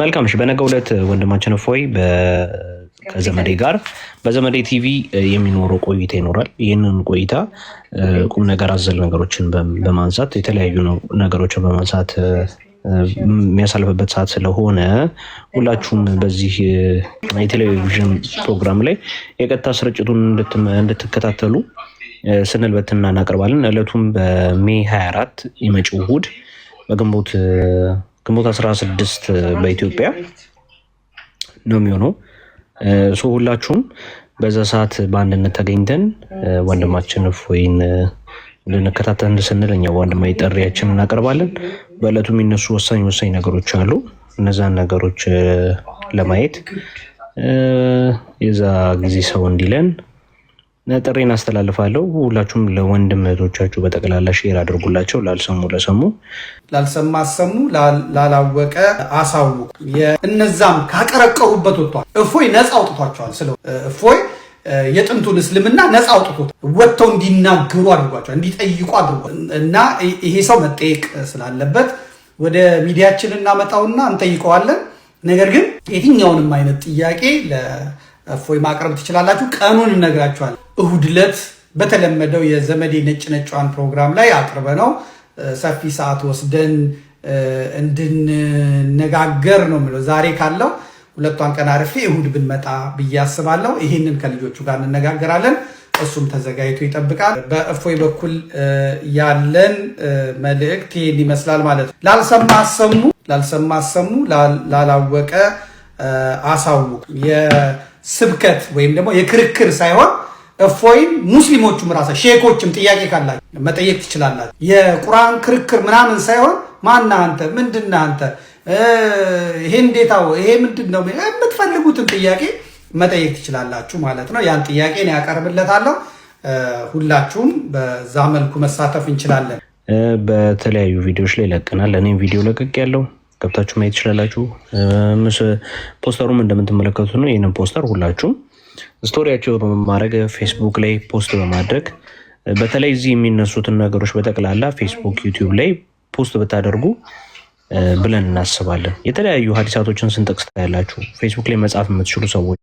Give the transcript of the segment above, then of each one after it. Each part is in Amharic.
መልካም እሺ። በነገው ዕለት ወንድማችን እፎይ ከዘመዴ ጋር በዘመዴ ቲቪ የሚኖረው ቆይታ ይኖራል። ይህንን ቆይታ ቁም ነገር አዘል ነገሮችን በማንሳት የተለያዩ ነገሮችን በማንሳት የሚያሳልፍበት ሰዓት ስለሆነ ሁላችሁም በዚህ የቴሌቪዥን ፕሮግራም ላይ የቀጥታ ስርጭቱን እንድትከታተሉ ስንል በትና እናቀርባለን። ዕለቱም በሜይ 24 የመጪው እሑድ በግንቦት 16 በኢትዮጵያ ነው የሚሆነው። ሁላችሁም በዛ ሰዓት በአንድነት ተገኝተን ወንድማችን እፎይን እንድንከታተል ስንል እኛ ወንድማዊ ጥሪያችንን እናቀርባለን። በዕለቱ የሚነሱ ወሳኝ ነገሮች አሉ። እነዛን ነገሮች ለማየት የዛ ጊዜ ሰው እንዲለን ጥሬን አስተላልፋለሁ። ሁላችሁም ለወንድም እህቶቻችሁ በጠቅላላ ሼር አድርጉላቸው። ላልሰሙ ለሰሙ፣ ላልሰማ አሰሙ፣ ላላወቀ አሳውቁ። እነዛም ካቀረቀሩበት ወጥቷል። እፎይ ነፃ አውጥቷቸዋል። ስለ እፎይ የጥንቱን እስልምና ነፃ አውጥቶት ወጥተው እንዲናገሩ አድርጓቸዋል፣ እንዲጠይቁ አድርጓል። እና ይሄ ሰው መጠየቅ ስላለበት ወደ ሚዲያችን እናመጣውና እንጠይቀዋለን። ነገር ግን የትኛውንም አይነት ጥያቄ ለእፎይ ማቅረብ ትችላላችሁ። ቀኑን እነግራችኋለን። እሁድ ዕለት በተለመደው የዘመዴ ነጯን ፕሮግራም ላይ አቅርበ ነው ሰፊ ሰዓት ወስደን እንድንነጋገር ነው የምለው። ዛሬ ካለው ሁለቷን ቀን አርፌ እሁድ ብንመጣ ብዬ አስባለሁ። ይህንን ከልጆቹ ጋር እንነጋገራለን። እሱም ተዘጋጅቶ ይጠብቃል። በእፎይ በኩል ያለን መልእክት ይህን ይመስላል ማለት ነው። ላልሰማ አሰሙ፣ ላላወቀ አሳውቅ። የስብከት ወይም ደግሞ የክርክር ሳይሆን እፎይን ሙስሊሞቹም ራሳ ሼኮችም ጥያቄ ካላችሁ መጠየቅ ትችላላችሁ። የቁርአን ክርክር ምናምን ሳይሆን ማነህ አንተ፣ ምንድነህ አንተ፣ ይሄ እንዴታው፣ ይሄ ምንድነው፣ የምትፈልጉትን ጥያቄ መጠየቅ ትችላላችሁ ማለት ነው። ያን ጥያቄ ነው ያቀርብለታለሁ። ሁላችሁም በዛ መልኩ መሳተፍ እንችላለን። በተለያዩ ቪዲዮዎች ላይ ለቀናል። እኔም ቪዲዮ ለቅቅ ያለው ገብታችሁ ማየት ትችላላችሁ። ፖስተሩም እንደምትመለከቱት ነው። ይህንን ፖስተር ሁላችሁም ስቶሪያቸው በማድረግ ፌስቡክ ላይ ፖስት በማድረግ በተለይ እዚህ የሚነሱትን ነገሮች በጠቅላላ ፌስቡክ፣ ዩቲዩብ ላይ ፖስት ብታደርጉ ብለን እናስባለን። የተለያዩ ሀዲሳቶችን ስንጠቅስ ታያላችሁ። ፌስቡክ ላይ መጻፍ የምትችሉ ሰዎች፣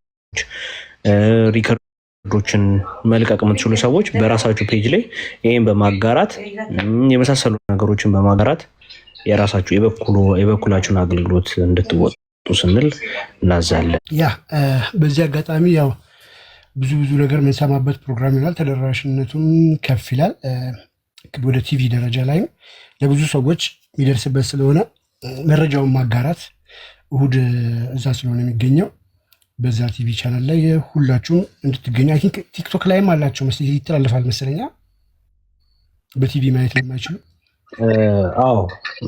ሪከርዶችን መልቀቅ የምትችሉ ሰዎች በራሳችሁ ፔጅ ላይ ይህን በማጋራት የመሳሰሉ ነገሮችን በማጋራት የራሳችሁ የበኩላችሁን አገልግሎት እንድትወጡ ስንል እናዛለን። በዚህ አጋጣሚ ያው ብዙ ነገር የምንሰማበት ፕሮግራም ይሆናል። ተደራሽነቱም ከፍ ይላል። ወደ ቲቪ ደረጃ ላይም ለብዙ ሰዎች የሚደርስበት ስለሆነ መረጃውን ማጋራት እሁድ እዛ ስለሆነ የሚገኘው በዛ ቲቪ ቻናል ላይ ሁላችሁም እንድትገኙ። አይ ቲንክ ቲክቶክ ላይም አላቸው መሰለኝ፣ ይተላለፋል መሰለኛ በቲቪ ማየት የማይችሉ አዎ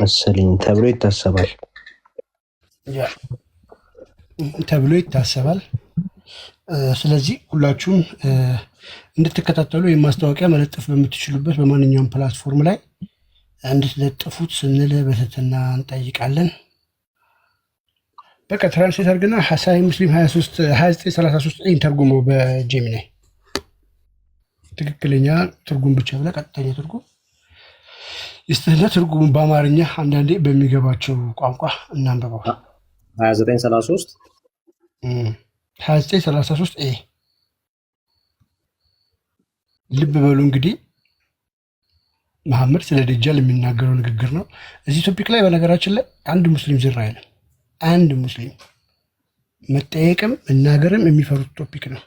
መሰለኝ ተብሎ ይታሰባል። ስለዚህ ሁላችሁም እንድትከታተሉ የማስታወቂያ መለጠፍ በምትችሉበት በማንኛውም ፕላትፎርም ላይ እንድትለጥፉት ስንል በትህትና እንጠይቃለን። በቃ ትራንስሌት አድርግና ሐሳይ ሙስሊም 2933 ተርጉመው በጄሚናይ ትክክለኛ ትርጉም ብቻ ብለህ ቀጥተኛ ትርጉም ይስተህለ ትርጉሙን በአማርኛ አንዳንዴ በሚገባቸው ቋንቋ እናንበበው። 2933 ልብ በሉ እንግዲህ መሐመድ ስለ ደጃል የሚናገረው ንግግር ነው። እዚህ ቶፒክ ላይ በነገራችን ላይ አንድ ሙስሊም ዝር አይልም። አንድ ሙስሊም መጠየቅም መናገርም የሚፈሩት ቶፒክ ነው።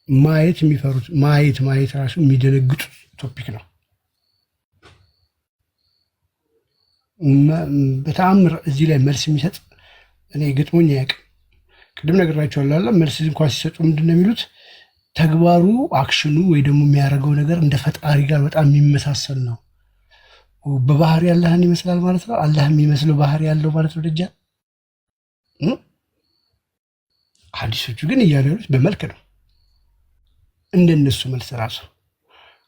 ማየት ራሱ የሚደነግጡት ቶፒክ ነው። በተአምር እዚህ ላይ መልስ የሚሰጥ እኔ ገጥሞኝ አያውቅም። ቅድም ነግራቸዋለሁ። መልስ እንኳን ሲሰጡ ምንድን ነው የሚሉት? ተግባሩ አክሽኑ ወይ ደግሞ የሚያደርገው ነገር እንደ ፈጣሪ ጋር በጣም የሚመሳሰል ነው። በባህሪ አላህን ይመስላል ማለት ነው። አላህ የሚመስለው ባህሪ ያለው ማለት ነው ደጃል። ሐዲሶቹ ግን እያሉ ያሉት በመልክ ነው። እንደነሱ መልስ ራሱ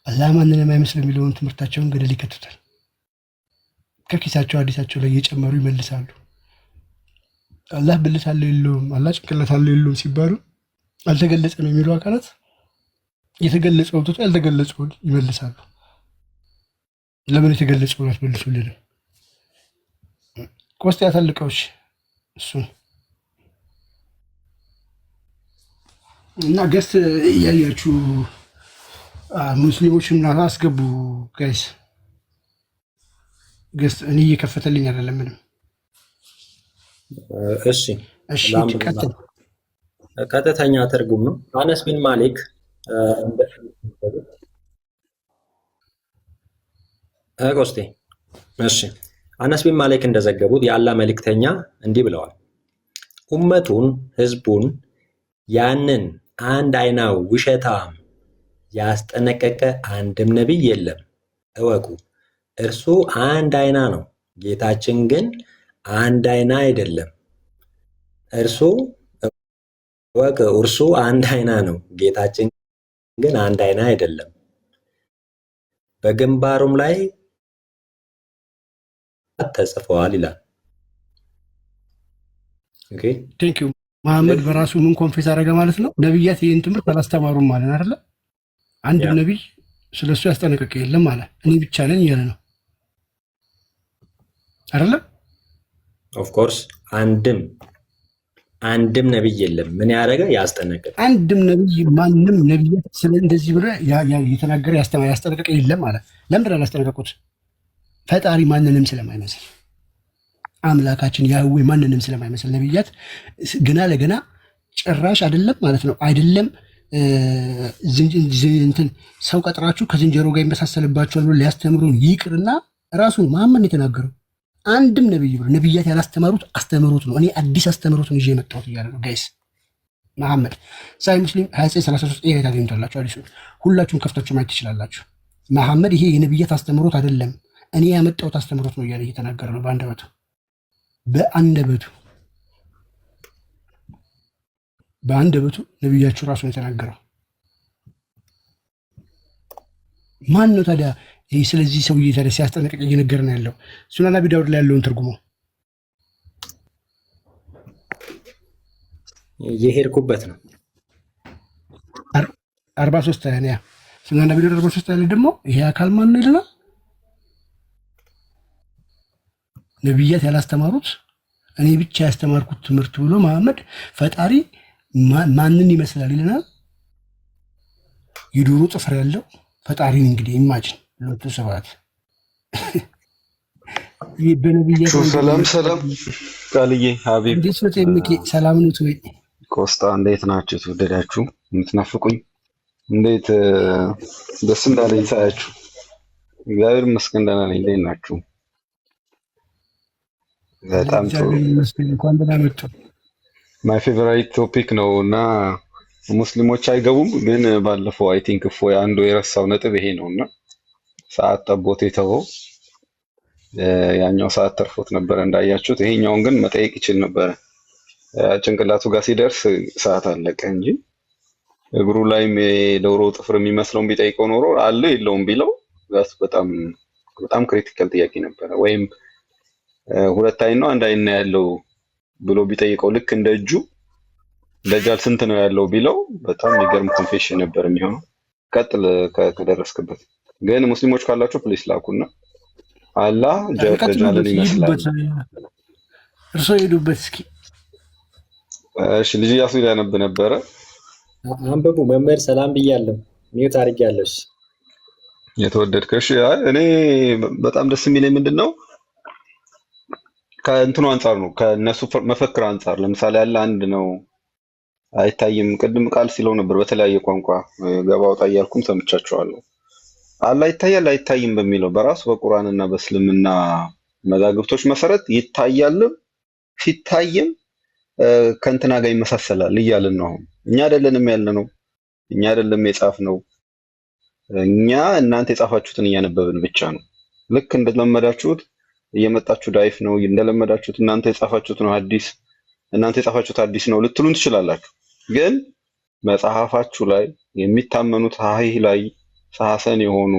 አላህ ማንንም አይመስልም የሚለውን ትምህርታቸውን ገደል ይከቱታል። ከኪሳቸው ሐዲሳቸው ላይ እየጨመሩ ይመልሳሉ። አላህ ብልት አለው የለውም፣ አላህ ጭንቅላት አለው የለውም ሲባሉ አልተገለጸም የሚሉ አካላት የተገለጸው ወጥቶ ያልተገለጸውን ይመልሳሉ። ለምን የተገለጸውን አትመልሱልንም? ቆስጤ ያተልቀውሽ እሱ እና ገስት እያያችሁ ሙስሊሞች ምናምን አስገቡ ጋይስ። ገስት እኔ እየከፈተልኝ አይደለም ምንም። እሺ እሺ ቀጥል። ቀጥተኛ ትርጉም ነው። አነስ ቢን ማሊክ ቆስጤ እሺ አነስ ቢን ማሊክ እንደዘገቡት የአላህ መልእክተኛ እንዲህ ብለዋል። ኡመቱን ህዝቡን ያንን አንድ አይናው ውሸታም ያስጠነቀቀ አንድም ነቢይ የለም። እወቁ፣ እርሱ አንድ አይና ነው፣ ጌታችን ግን አንድ አይና አይደለም። እርሱ አንድ አይና ነው፣ ጌታችን ግን አንድ አይና አይደለም። በግንባሩም ላይ ተጽፈዋል ይላል። ኦኬ ቴንክ ዩ። መሐመድ በራሱ ምን ኮንፌስ አደረገ ማለት ነው? ነቢያት ይህን ትምህርት አላስተማሩም ማለት አይደለ? አንድም ነቢይ ስለሱ ያስጠነቀቀ የለም ማለት እኔ ብቻ ነኝ እያለ ነው አይደለ? ኦፍ ኮርስ አንድም ነቢይ የለም። ምን ያደረገ ያስጠነቀቀ አንድም ነቢይ ማንም ነቢያት ስለ እንደዚህ ብለ የተናገረ ያስጠነቀቀ የለም ማለት። ለምንድን አላስጠነቀቁት? ፈጣሪ ማንንም ስለማይመስል አምላካችን ያህዌ ማንንም ስለማይመስል ነቢያት ግና ለገና ጭራሽ አይደለም ማለት ነው። አይደለም እንትን ሰው ቀጥራችሁ ከዝንጀሮ ጋር ይመሳሰልባቸዋል ብሎ ሊያስተምሩን ይቅርና ራሱን መሐመድ የተናገረው አንድም ነቢይ ብሎ ነቢያት ያላስተማሩት አስተምሮት ነው። እኔ አዲስ አስተምሮትን ይዤ የመጣሁት እያለ ነው ጋይስ። መሐመድ ሳይ ሙስሊም 2933 ላይ ታገኙታላችሁ። አዲሱ ሁላችሁም ከፍታችሁ ማየት ትችላላችሁ። መሐመድ ይሄ የነቢያት አስተምሮት አይደለም እኔ ያመጣሁት አስተምሮት ነው እያለ እየተናገረ ነው። በአንደበቱ ነቢያችሁ ራሱ ነው የተናገረው። ማን ነው ታዲያ ይህ? ስለዚህ ሰውዬ ታዲያ ሲያስጠነቅቅ እየነገረ ነው ያለው። ሱናን አቢ ዳውድ ላይ ያለውን ትርጉሙ የሄድኩበት ነው 43 ያ ሱናን አቢ ዳውድ 43 ላይ ደግሞ ይሄ አካል ማን ነው ይለናል። ነቢያት ያላስተማሩት እኔ ብቻ ያስተማርኩት ትምህርት ብሎ መሐመድ ፈጣሪ ማንን ይመስላል ይለናል። የዶሮ ጥፍር ያለው ፈጣሪን እንግዲህ ኢማጂን ሎቱ ሰባት በነቢያት ሰላም ቃልዬ ሀቢብ እንዴት ነው ተምኬ ሰላም ነው ወይ ኮስታ እንዴት ናችሁ? ተወደዳችሁ የምትናፍቁኝ እንዴት ደስ እንዳለኝ ሳያችሁ እግዚአብሔር ይመስገን ደህና ነኝ። እንዴት ናችሁ? በጣም ጥሩ። እንኳን ደህና መጡ። ማይ ፌቨራይት ቶፒክ ነው እና ሙስሊሞች አይገቡም፣ ግን ባለፈው አይ ቲንክ እፎይ አንዱ የረሳው ነጥብ ይሄ ነው እና ሰዓት ጠቦት የተወው ያኛው ሰዓት ተርፎት ነበረ እንዳያችሁት። ይሄኛውን ግን መጠየቅ ይችል ነበረ። ጭንቅላቱ ጋር ሲደርስ ሰዓት አለቀ እንጂ እግሩ ላይም የዶሮ ጥፍር የሚመስለውን ቢጠይቀው ኖሮ አለ የለውም ቢለው በጣም ክሪቲካል ጥያቄ ነበረ። ወይም ሁለት አይን ነው አንድ አይን ነው ያለው ብሎ ቢጠይቀው ልክ እንደ እጁ ደጃል ስንት ነው ያለው ቢለው በጣም የሚገርም ኮንፌሽን ነበር የሚሆነው። ቀጥል ከደረስክበት። ግን ሙስሊሞች ካላችሁ ፕሊስ ላኩና አላህ ደጃልን ይመስላል እርሶ ሄዱበት እስኪ። እሺ ልጅ ያሱ ያነብ ነበረ። አንብቡ። መምህር ሰላም ብያለሁ። ሚውት አድርጌያለሁ። የተወደድከሽ እኔ በጣም ደስ የሚለኝ ምንድነው ከእንትኑ አንጻር ነው፣ ከነሱ መፈክር አንጻር። ለምሳሌ ያለ አንድ ነው አይታይም። ቅድም ቃል ሲለው ነበር በተለያየ ቋንቋ ገባ ወጣ እያልኩም ሰምቻቸዋለሁ። አላህ ይታያል አይታይም በሚለው በራሱ በቁርአንና በእስልምና መዛግብቶች መሰረት ይታያልም ሲታይም ከእንትና ጋር ይመሳሰላል እያልን ነው። እኛ አይደለንም ያለነው፣ እኛ አይደለም የጻፍነው፣ እኛ እናንተ የጻፋችሁትን እያነበብን ብቻ ነው። ልክ እንደለመዳችሁት እየመጣችሁ ዳይፍ ነው እንደለመዳችሁት እናንተ የጻፋችሁት ነው ሐዲስ፣ እናንተ የጻፋችሁት ሐዲስ ነው ልትሉን ትችላላችሁ። ግን መጽሐፋችሁ ላይ የሚታመኑት ሀሂህ ላይ ሐሰን የሆኑ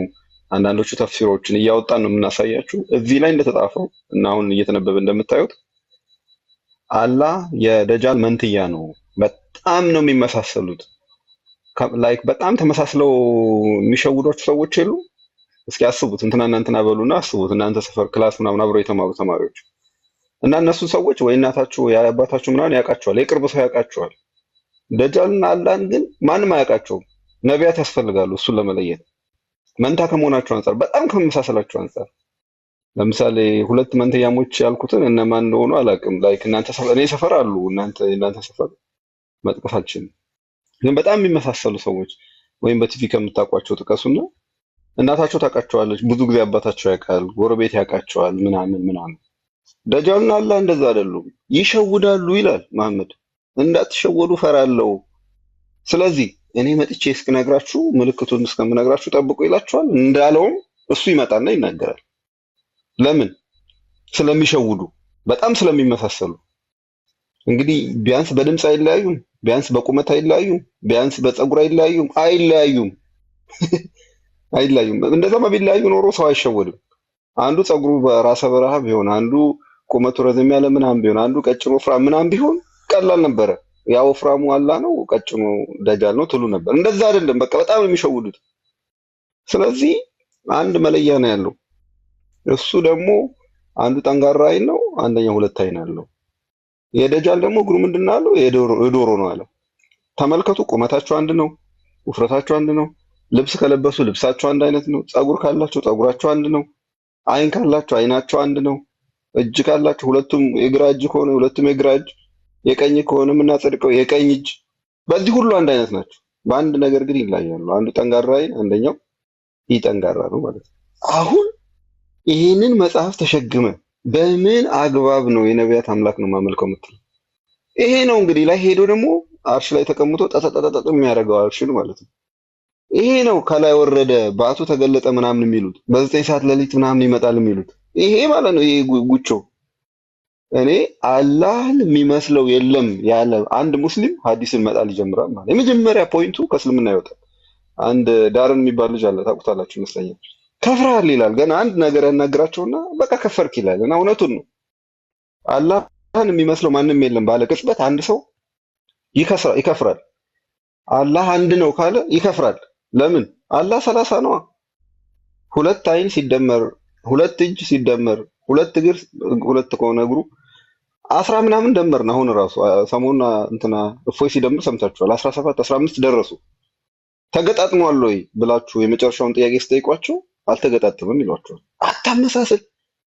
አንዳንዶቹ ተፍሲሮችን እያወጣን ነው የምናሳያችሁ። እዚህ ላይ እንደተጻፈው እና አሁን እየተነበበ እንደምታዩት አላህ የደጃል መንትያ ነው። በጣም ነው የሚመሳሰሉት። ላይክ በጣም ተመሳስለው የሚሸውዷችሁ ሰዎች የሉ። እስኪ አስቡት፣ እንትና በሉና አስቡት። እናንተ ሰፈር ክላስ ምናምን አብረው የተማሩ ተማሪዎች እና እነሱ ሰዎች ወይ እናታችሁ ወይ አባታችሁ ምናምን ያውቃቸዋል፣ የቅርብ ሰው ያውቃቸዋል። ደጃልና አላህን ግን ማንም አያውቃቸውም። ነቢያት ያስፈልጋሉ እሱን ለመለየት መንታ ከመሆናቸው አንጻር፣ በጣም ከመመሳሰላቸው አንጻር። ለምሳሌ ሁለት መንተያሞች ያልኩትን እነማን እንደሆኑ አላውቅም። ላይክ እናንተ ሰፈር፣ እኔ ሰፈር አሉ፣ እናንተ ሰፈር መጥቀስ አልችልም። ግን በጣም የሚመሳሰሉ ሰዎች ወይም በቲቪ ከምታውቋቸው ጥቀሱና እናታቸው ታውቃቸዋለች፣ ብዙ ጊዜ አባታቸው ያውቃል፣ ጎረቤት ያውቃቸዋል ምናምን። ደጃልና አላህ እንደዛ አይደሉም፣ ይሸውዳሉ ይላል መሐመድ። እንዳትሸወዱ ፈራለሁ። ስለዚህ እኔ መጥቼ እስክነግራችሁ ምልክቱን እስከምነግራችሁ ጠብቁ ይላችኋል። እንዳለውም እሱ ይመጣና ይናገራል። ለምን? ስለሚሸውዱ፣ በጣም ስለሚመሳሰሉ። እንግዲህ ቢያንስ በድምፅ አይለያዩም፣ ቢያንስ በቁመት አይለያዩም፣ ቢያንስ በፀጉር አይለያዩም። አይለያዩም። እንደዛማ ቢለያዩ ኖሮ ሰው አይሸወድም። አንዱ ፀጉሩ በራሰ በረሃ ቢሆን፣ አንዱ ቁመቱ ረዘም ያለ ምናምን ቢሆን፣ አንዱ ቀጭኖ ወፍራም ምናምን ቢሆን ቀላል ነበረ። ያ ወፍራሙ አላህ ነው፣ ቀጭኑ ደጃል ነው ትሉ ነበር። እንደዛ አይደለም። በቃ በጣም የሚሸውዱት። ስለዚህ አንድ መለያ ነው ያለው። እሱ ደግሞ አንዱ ጠንጋራ አይን ነው፣ አንደኛው ሁለት አይን አለው። የደጃል ደግሞ እግሩ ምንድን ነው አለው? የዶሮ ነው አለው። ተመልከቱ፣ ቁመታቸው አንድ ነው፣ ውፍረታቸው አንድ ነው። ልብስ ከለበሱ ልብሳቸው አንድ አይነት ነው። ፀጉር ካላቸው ፀጉራቸው አንድ ነው። አይን ካላቸው አይናቸው አንድ ነው። እጅ ካላቸው ሁለቱም የግራ እጅ ከሆነ ሁለቱም የግራ እጅ፣ የቀኝ ከሆነ የምናጸድቀው የቀኝ እጅ። በዚህ ሁሉ አንድ አይነት ናቸው። በአንድ ነገር ግን ይለያሉ። አንዱ ጠንጋራ አይን፣ አንደኛው ይህ ጠንጋራ ነው ማለት ነው። አሁን ይህንን መጽሐፍ ተሸክመ በምን አግባብ ነው የነቢያት አምላክ ነው ማመልከው የምትለው? ይሄ ነው እንግዲህ ላይ ሄዶ ደግሞ አርሽ ላይ ተቀምጦ ጠጠጠጠጥ የሚያደርገው አርሽን ማለት ነው። ይሄ ነው ከላይ ወረደ ባቱ ተገለጠ ምናምን የሚሉት፣ በ9 ሰዓት ሌሊት ምናምን ይመጣል የሚሉት ይሄ ማለት ነው። ይሄ ጉቾ እኔ አላህን የሚመስለው የለም ያለ አንድ ሙስሊም ሐዲስን መጣል ይጀምራል ማለት። የመጀመሪያ ፖይንቱ ከእስልምና ይወጣል። አንድ ዳርን የሚባል ልጅ አለ፣ ታውቁታላችሁ ይመስለኛል። ከፍረሃል ይላል። ገና አንድ ነገር ያናግራቸውና በቃ ከፈርክ ይላል። እና እውነቱን ነው። አላህን የሚመስለው ማንም የለም ባለ ቅጽበት አንድ ሰው ይከፍራል። አላህ አንድ ነው ካለ ይከፍራል። ለምን? አላህ 30 ነዋ። ሁለት አይን ሲደመር ሁለት እጅ ሲደመር ሁለት እግር ሁለት ከሆነ እግሩ 10 ምናምን ደመርን። አሁን ራሱ ሰሞኑን እንትና እፎይ ሲደምር ሰምታችኋል። 17 15 ደረሱ። ተገጣጥሟል ወይ ብላችሁ የመጨረሻውን ጥያቄ ስጠይቋቸው አልተገጣጠመም ይሏቸዋል። አታመሳስል፣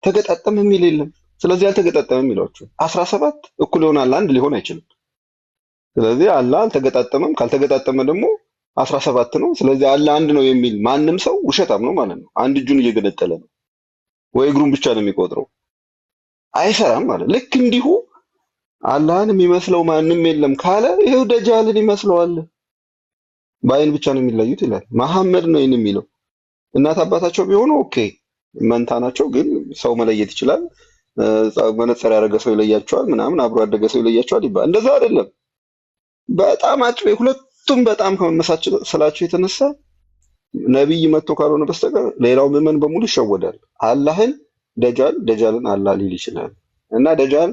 ተገጣጠመ የሚል የለም። ስለዚህ አልተገጣጠመም ይሏቸዋል። 17 እኩል ይሆናል አንድ ሊሆን አይችልም። ስለዚህ አላህ አልተገጣጠመም፣ ካልተገጣጠመ ደግሞ 17 ነው። ስለዚህ አላህ አንድ ነው የሚል ማንም ሰው ውሸታም ነው ማለት ነው። አንድ እጁን እየገነጠለ ነው ወይ እግሩን ብቻ ነው የሚቆጥረው፣ አይሰራም ማለት። ልክ እንዲሁ አላህን የሚመስለው ማንም የለም ካለ ይሄው ደጃልን ይመስለዋል። በአይን ብቻ ነው የሚለዩት ይላል። መሐመድ ነው ይሄን የሚለው። እናት አባታቸው ቢሆኑ ኦኬ መንታ ናቸው፣ ግን ሰው መለየት ይችላል። መነጽር ያደረገ ሰው ይለያቸዋል ምናምን፣ አብሮ ያደገ ሰው ይለያቸዋል ይባላል። እንደዛ አይደለም። በጣም አጭቤ ሁለቱም በጣም ከመመሳሰላቸው የተነሳ ነቢይ መጥቶ ካልሆነ በስተቀር ሌላው ምዕመን በሙሉ ይሸወዳል። አላህን ደጃልን አላህ ሊል ይችላል። እና ደጃል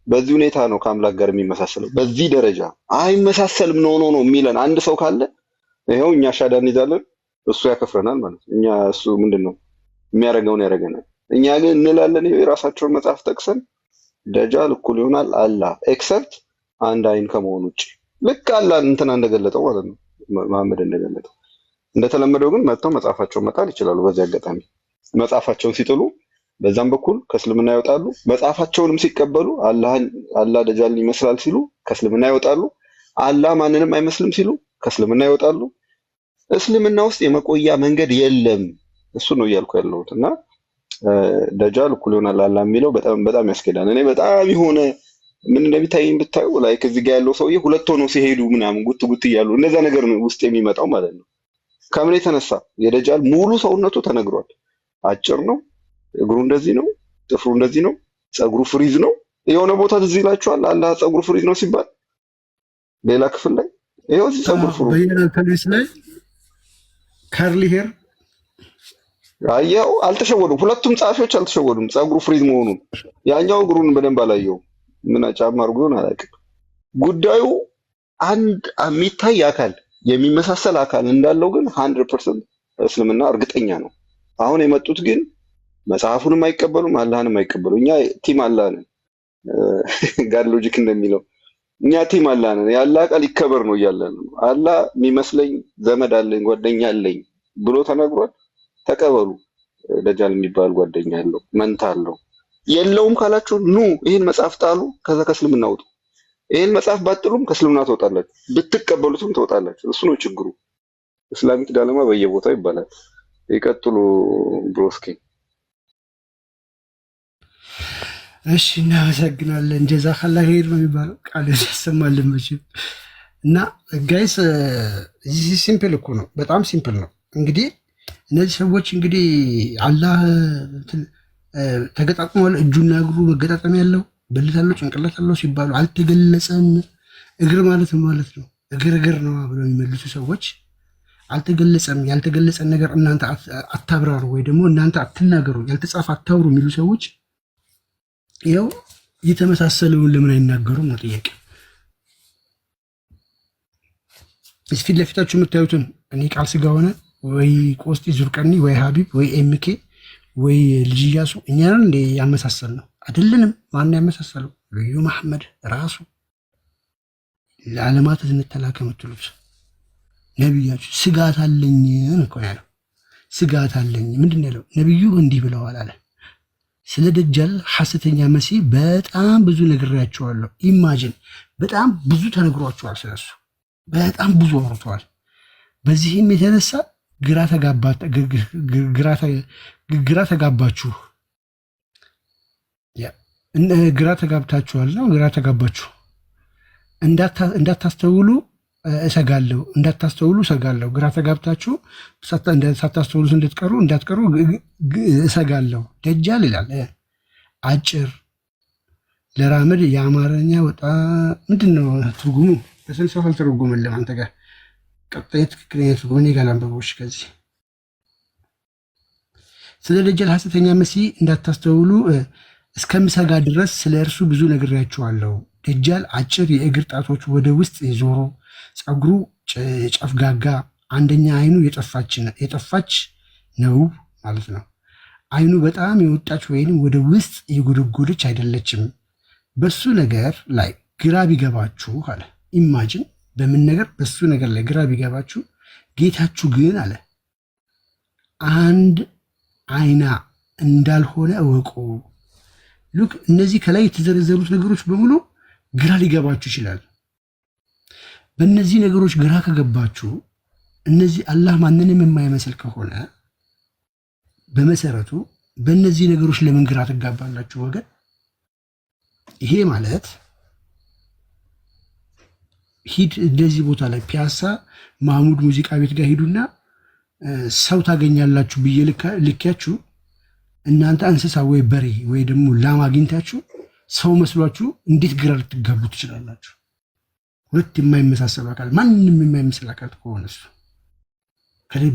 በዚህ ሁኔታ ነው ከአምላክ ጋር የሚመሳሰለው። በዚህ ደረጃ አይመሳሰልም ነው የሚለን አንድ ሰው ካለ ይኸው እኛ ሻዳ እንይዛለን፣ እሱ ያከፍረናል ማለት ነው። እኛ እሱ ምንድነው የሚያደርገውን ያደርገናል። እኛ ግን እንላለን ይሄ የራሳቸውን መጽሐፍ ጠቅሰን ደጃል እኩል ይሆናል አላህ ኤክሰፕት አንድ አይን ከመሆኑ ውጭ። ልክ አላህ እንትና እንደገለጠው ማለት ነው፣ መሐመድ እንደገለጠው። እንደተለመደው ግን መጥተው መጽሐፋቸውን መጣል ይችላሉ። በዚህ አጋጣሚ መጽሐፋቸውን ሲጥሉ በዛም በኩል ከእስልምና ይወጣሉ። መጽሐፋቸውንም ሲቀበሉ አላህ ደጃልን ይመስላል ሲሉ ከእስልምና ይወጣሉ። አላህ ማንንም አይመስልም ሲሉ ከእስልምና ይወጣሉ። እስልምና ውስጥ የመቆያ መንገድ የለም። እሱ ነው እያልኩ ያለሁት። እና ደጃል እኩል ይሆናል አላህ የሚለው በጣም በጣም ያስኬዳል። እኔ በጣም የሆነ ምን እንደሚታየኝ ብታዩ ላይ ከዚህ ጋር ያለው ሰውዬ ሁለት ሆነው ሲሄዱ ምናምን ጉት ጉት እያሉ እንደዛ ነገር ነው ውስጥ የሚመጣው ማለት ነው። ከምን የተነሳ የደጃል ሙሉ ሰውነቱ ተነግሯል። አጭር ነው፣ እግሩ እንደዚህ ነው፣ ጥፍሩ እንደዚህ ነው፣ ፀጉሩ ፍሪዝ ነው። የሆነ ቦታ ትዝ ይላችኋል አላህ ፀጉሩ ፍሪዝ ነው ሲባል ሌላ ክፍል ላይ ይሄው እዚህ ፀጉሩ ፍሪዝ በየናንተሊስ ላይ ካርሊ ሄር አየው። አልተሸወዱም፣ ሁለቱም ጻፊዎች አልተሸወዱም ፀጉሩ ፍሪዝ መሆኑን። ያኛው እግሩን በደንብ አላየው፣ ምን ጫማ አድርጎን አላውቅም። ጉዳዩ አንድ የሚታይ አካል የሚመሳሰል አካል እንዳለው ግን 100% እስልምና እርግጠኛ ነው። አሁን የመጡት ግን መጽሐፉንም አይቀበሉም፣ አላህንም አይቀበሉ። እኛ ቲም አላህ ነን። ጋር ሎጂክ እንደሚለው እኛ ቲም አላህ ነን። የአላህ ቃል ይከበር ነው እያለን ነው። አላህ የሚመስለኝ ዘመድ አለኝ ጓደኛ አለኝ ብሎ ተናግሯል። ተቀበሉ። ደጃል የሚባል ጓደኛ አለው፣ መንታ አለው። የለውም ካላችሁ ኑ ይህን መጽሐፍ ጣሉ፣ ከዛ ከእስልምና ውጡ። ይህን መጽሐፍ ባጥሉም ከእስልምና ትወጣላችሁ፣ ብትቀበሉትም ትወጣላችሁ። እሱ ነው ችግሩ። እስላሚክ ዳለማ በየቦታው ይባላል። ይቀጥሉ ብሮስኪ። እሺ እናመሰግናለን። ጀዛከላ ኸይር ነው የሚባለው ቃል ያሰማልን መቼም። እና ጋይስ እዚህ ሲምፕል እኮ ነው፣ በጣም ሲምፕል ነው። እንግዲህ እነዚህ ሰዎች እንግዲህ አላህ ተገጣጥሟል፣ እጁና እግሩ መገጣጠም ያለው ብልት አለው ጭንቅላት አለው ሲባሉ አልተገለጸም። እግር ማለት ማለት ነው እግር ነው ብለው የሚመልሱ ሰዎች አልተገለጸም። ያልተገለጸን ነገር እናንተ አታብራሩ ወይ ደግሞ እናንተ አትናገሩ፣ ያልተጻፈ አታውሩ የሚሉ ሰዎች ያው የተመሳሰለውን ለምን አይናገሩም ነው ጥያቄ። ፊት ለፊታችሁ የምታዩትን እኔ ቃል ስጋ ሆነ ወይ ቆስጢ ዙርቀኒ ወይ ሀቢብ ወይ ኤምኬ ወይ ልጅ ኢያሱ እኛን እንደ ያመሳሰል ነው አይደለንም። ማን ያመሳሰለው? ልዩ መሐመድ ራሱ ለዓለማት ዝንተላከ የምትሉት ነቢያችሁ ስጋት አለኝ እኮ ያለው። ስጋት አለኝ ምንድን ያለው ነቢዩ እንዲህ ብለዋል አለ። ስለ ደጃል ሐሰተኛ መሲህ በጣም ብዙ ነግሬያቸዋለሁ። ኢማጂን በጣም ብዙ ተነግሯቸዋል። ስለሱ በጣም ብዙ አውርተዋል። በዚህም የተነሳ ግራ ተጋባችሁ። ግራ ተጋብታችኋል ነው ግራ ተጋባችሁ። እንዳታስተውሉ እሰጋለሁ፣ እንዳታስተውሉ እሰጋለሁ። ግራ ተጋብታችሁ ሳታስተውሉ እንዳትቀሩ እሰጋለሁ። ደጃል ይላል አጭር ለራመድ የአማርኛ ወጣ ምንድን ነው ትርጉሙ? በስንሰፍ አልተረጎመልም። አንተ ጋር ቀጣይ ትክክለኛ ትርጉም እኔ ጋር ላንብቦች። ከዚህ ስለ ደጃል ሐሰተኛ መሲህ እንዳታስተውሉ እስከምሰጋ ድረስ ስለ እርሱ ብዙ ነግሬያችኋለሁ። ደጃል አጭር የእግር ጣቶች ወደ ውስጥ የዞሩ ፀጉሩ ጨፍጋጋ፣ አንደኛ አይኑ የጠፋች ነው ማለት ነው። አይኑ በጣም የወጣች ወይም ወደ ውስጥ የጎደጎደች አይደለችም። በሱ ነገር ላይ ግራ ቢገባችሁ አለ። ኢማጅን በምን ነገር በሱ ነገር ላይ ግራ ቢገባችሁ፣ ጌታችሁ ግን አለ አንድ አይና እንዳልሆነ እወቁ። ሉክ እነዚህ ከላይ የተዘረዘሩት ነገሮች በሙሉ ግራ ሊገባችሁ ይችላል። በእነዚህ ነገሮች ግራ ከገባችሁ እነዚህ አላህ ማንንም የማይመስል ከሆነ በመሰረቱ በእነዚህ ነገሮች ለምን ግራ ትጋባላችሁ ወገን? ይሄ ማለት ሂድ እንደዚህ ቦታ ላይ ፒያሳ ማህሙድ ሙዚቃ ቤት ጋር ሂዱና ሰው ታገኛላችሁ ብዬ ልኪያችሁ እናንተ እንስሳ ወይ በሬ ወይ ደግሞ ላም አግኝታችሁ ሰው መስሏችሁ እንዴት ግራ ልትጋቡ ትችላላችሁ? ሁለት የማይመሳሰሉ አካል ማንንም የማይመስል አካል ከሆነ እሱ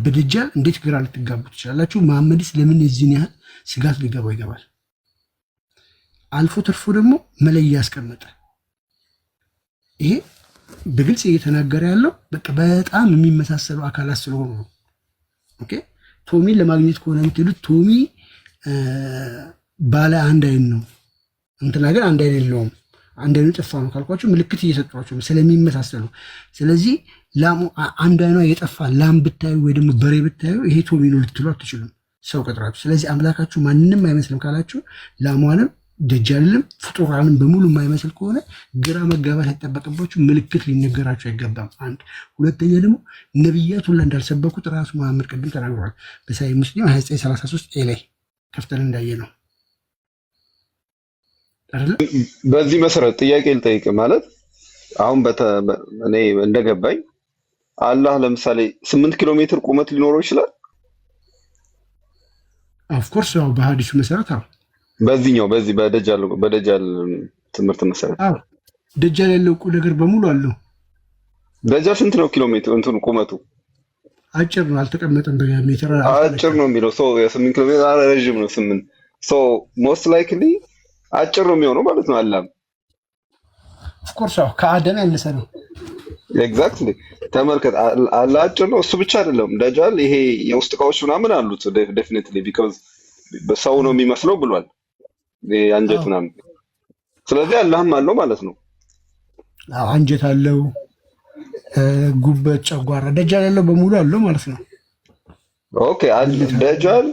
በደጃል እንዴት ግራ ልትጋቡ ትችላላችሁ? መሐመድስ ለምን የዚህን ያህል ስጋት ሊገባው ይገባል? አልፎ ተርፎ ደግሞ መለያ ያስቀመጠ። ይሄ በግልጽ እየተናገረ ያለው በቃ በጣም የሚመሳሰሉ አካላት ስለሆኑ ነው። ኦኬ ቶሚን ለማግኘት ከሆነ የምትሄዱት ቶሚ ባለ አንድ አይን ነው፣ እንትና ግን አንድ አይን የለውም። አንድ አይኑ ጠፋ ነው ካልኳቸው ምልክት እየሰጧቸው ስለሚመሳሰሉ። ስለዚህ ላሙ አንድ አይኗ የጠፋ ላም ብታዩ ወይ ደግሞ በሬ ብታዩ ይሄ ቶሚ ነው ልትሉ አትችሉም፣ ሰው ቀጥራችሁ። ስለዚህ አምላካችሁ ማንንም አይመስልም ካላችሁ ላሟንም ደጃልንም ፍጡራንም በሙሉ የማይመስል ከሆነ ግራ መጋባት አይጠበቅባችሁ፣ ምልክት ሊነገራችሁ አይገባም። አንድ ሁለተኛ ደግሞ ነቢያት ሁላ እንዳልሰበኩት ራሱ መሐመድ ቅድም ተናግሯል በሳሂህ ሙስሊም 2933 ላይ ከፍተን እንዳየ ነው። በዚህ መሰረት ጥያቄ ልጠይቅ። ማለት አሁን እኔ እንደገባኝ አላህ ለምሳሌ 8 ኪሎ ሜትር ቁመት ሊኖረው ይችላል። ኦፍኮርስ ያው በሀዲሱ መሰረት አዎ፣ በዚህኛው በዚህ በደጃል ትምህርት መሰረት አዎ፣ ደጃል ያለው ነገር በሙሉ አለው። ደጃል ስንት ነው ኪሎ ሜትር እንትኑ ቁመቱ? አጭር ነው፣ አልተቀመጠም በሜትር አጭር ነው የሚለው ሰው የ8 ኪሎ ሜትር ረዥም ነው 8 ሶ ሞስት ላይክሊ አጭር ነው የሚሆነው ማለት ነው። አላህ ኦፍኮርስ አዎ ከአደም ያነሰ ነው። ኤግዛክትሊ ተመልከት፣ አላህ አጭር ነው። እሱ ብቻ አይደለም ደጃል ይሄ የውስጥ እቃዎች ምናምን አሉት ዴፊኒትሊ ቢኮዝ በሰው ነው የሚመስለው ብሏል። አንጀት ምናምን ስለዚህ አላህም አለው ማለት ነው። አንጀት አለው፣ ጉበት፣ ጨጓራ፣ ደጃል ያለው በሙሉ አለው ማለት ነው። ኦኬ ደጃል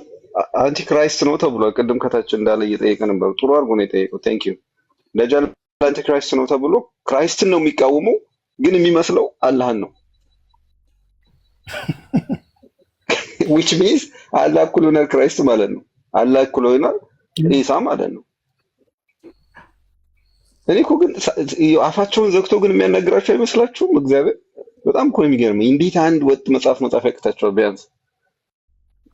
አንቲክራይስት ነው ተብሏል። ቅድም ከታች እንዳለ እየጠየቀ ነበር። ጥሩ አድርጎ ነው የጠየቀው። ቴንክ ዩ። ደጃል አንቲክራይስት ነው ተብሎ ክራይስትን ነው የሚቃወመው፣ ግን የሚመስለው አላህን ነው። which means አላህ እኩል ሆነ ክራይስት ማለት ነው። አላህ እኩል ሆነ ኢሳ ማለት ነው። እኔ እኮ ግን አፋቸውን ዘግቶ ግን የሚያናግራቸው አይመስላችሁም? እግዚአብሔር በጣም እኮ የሚገርመኝ እንዴት አንድ ወጥ መጽሐፍ ያቅታቸዋል። ቢያንስ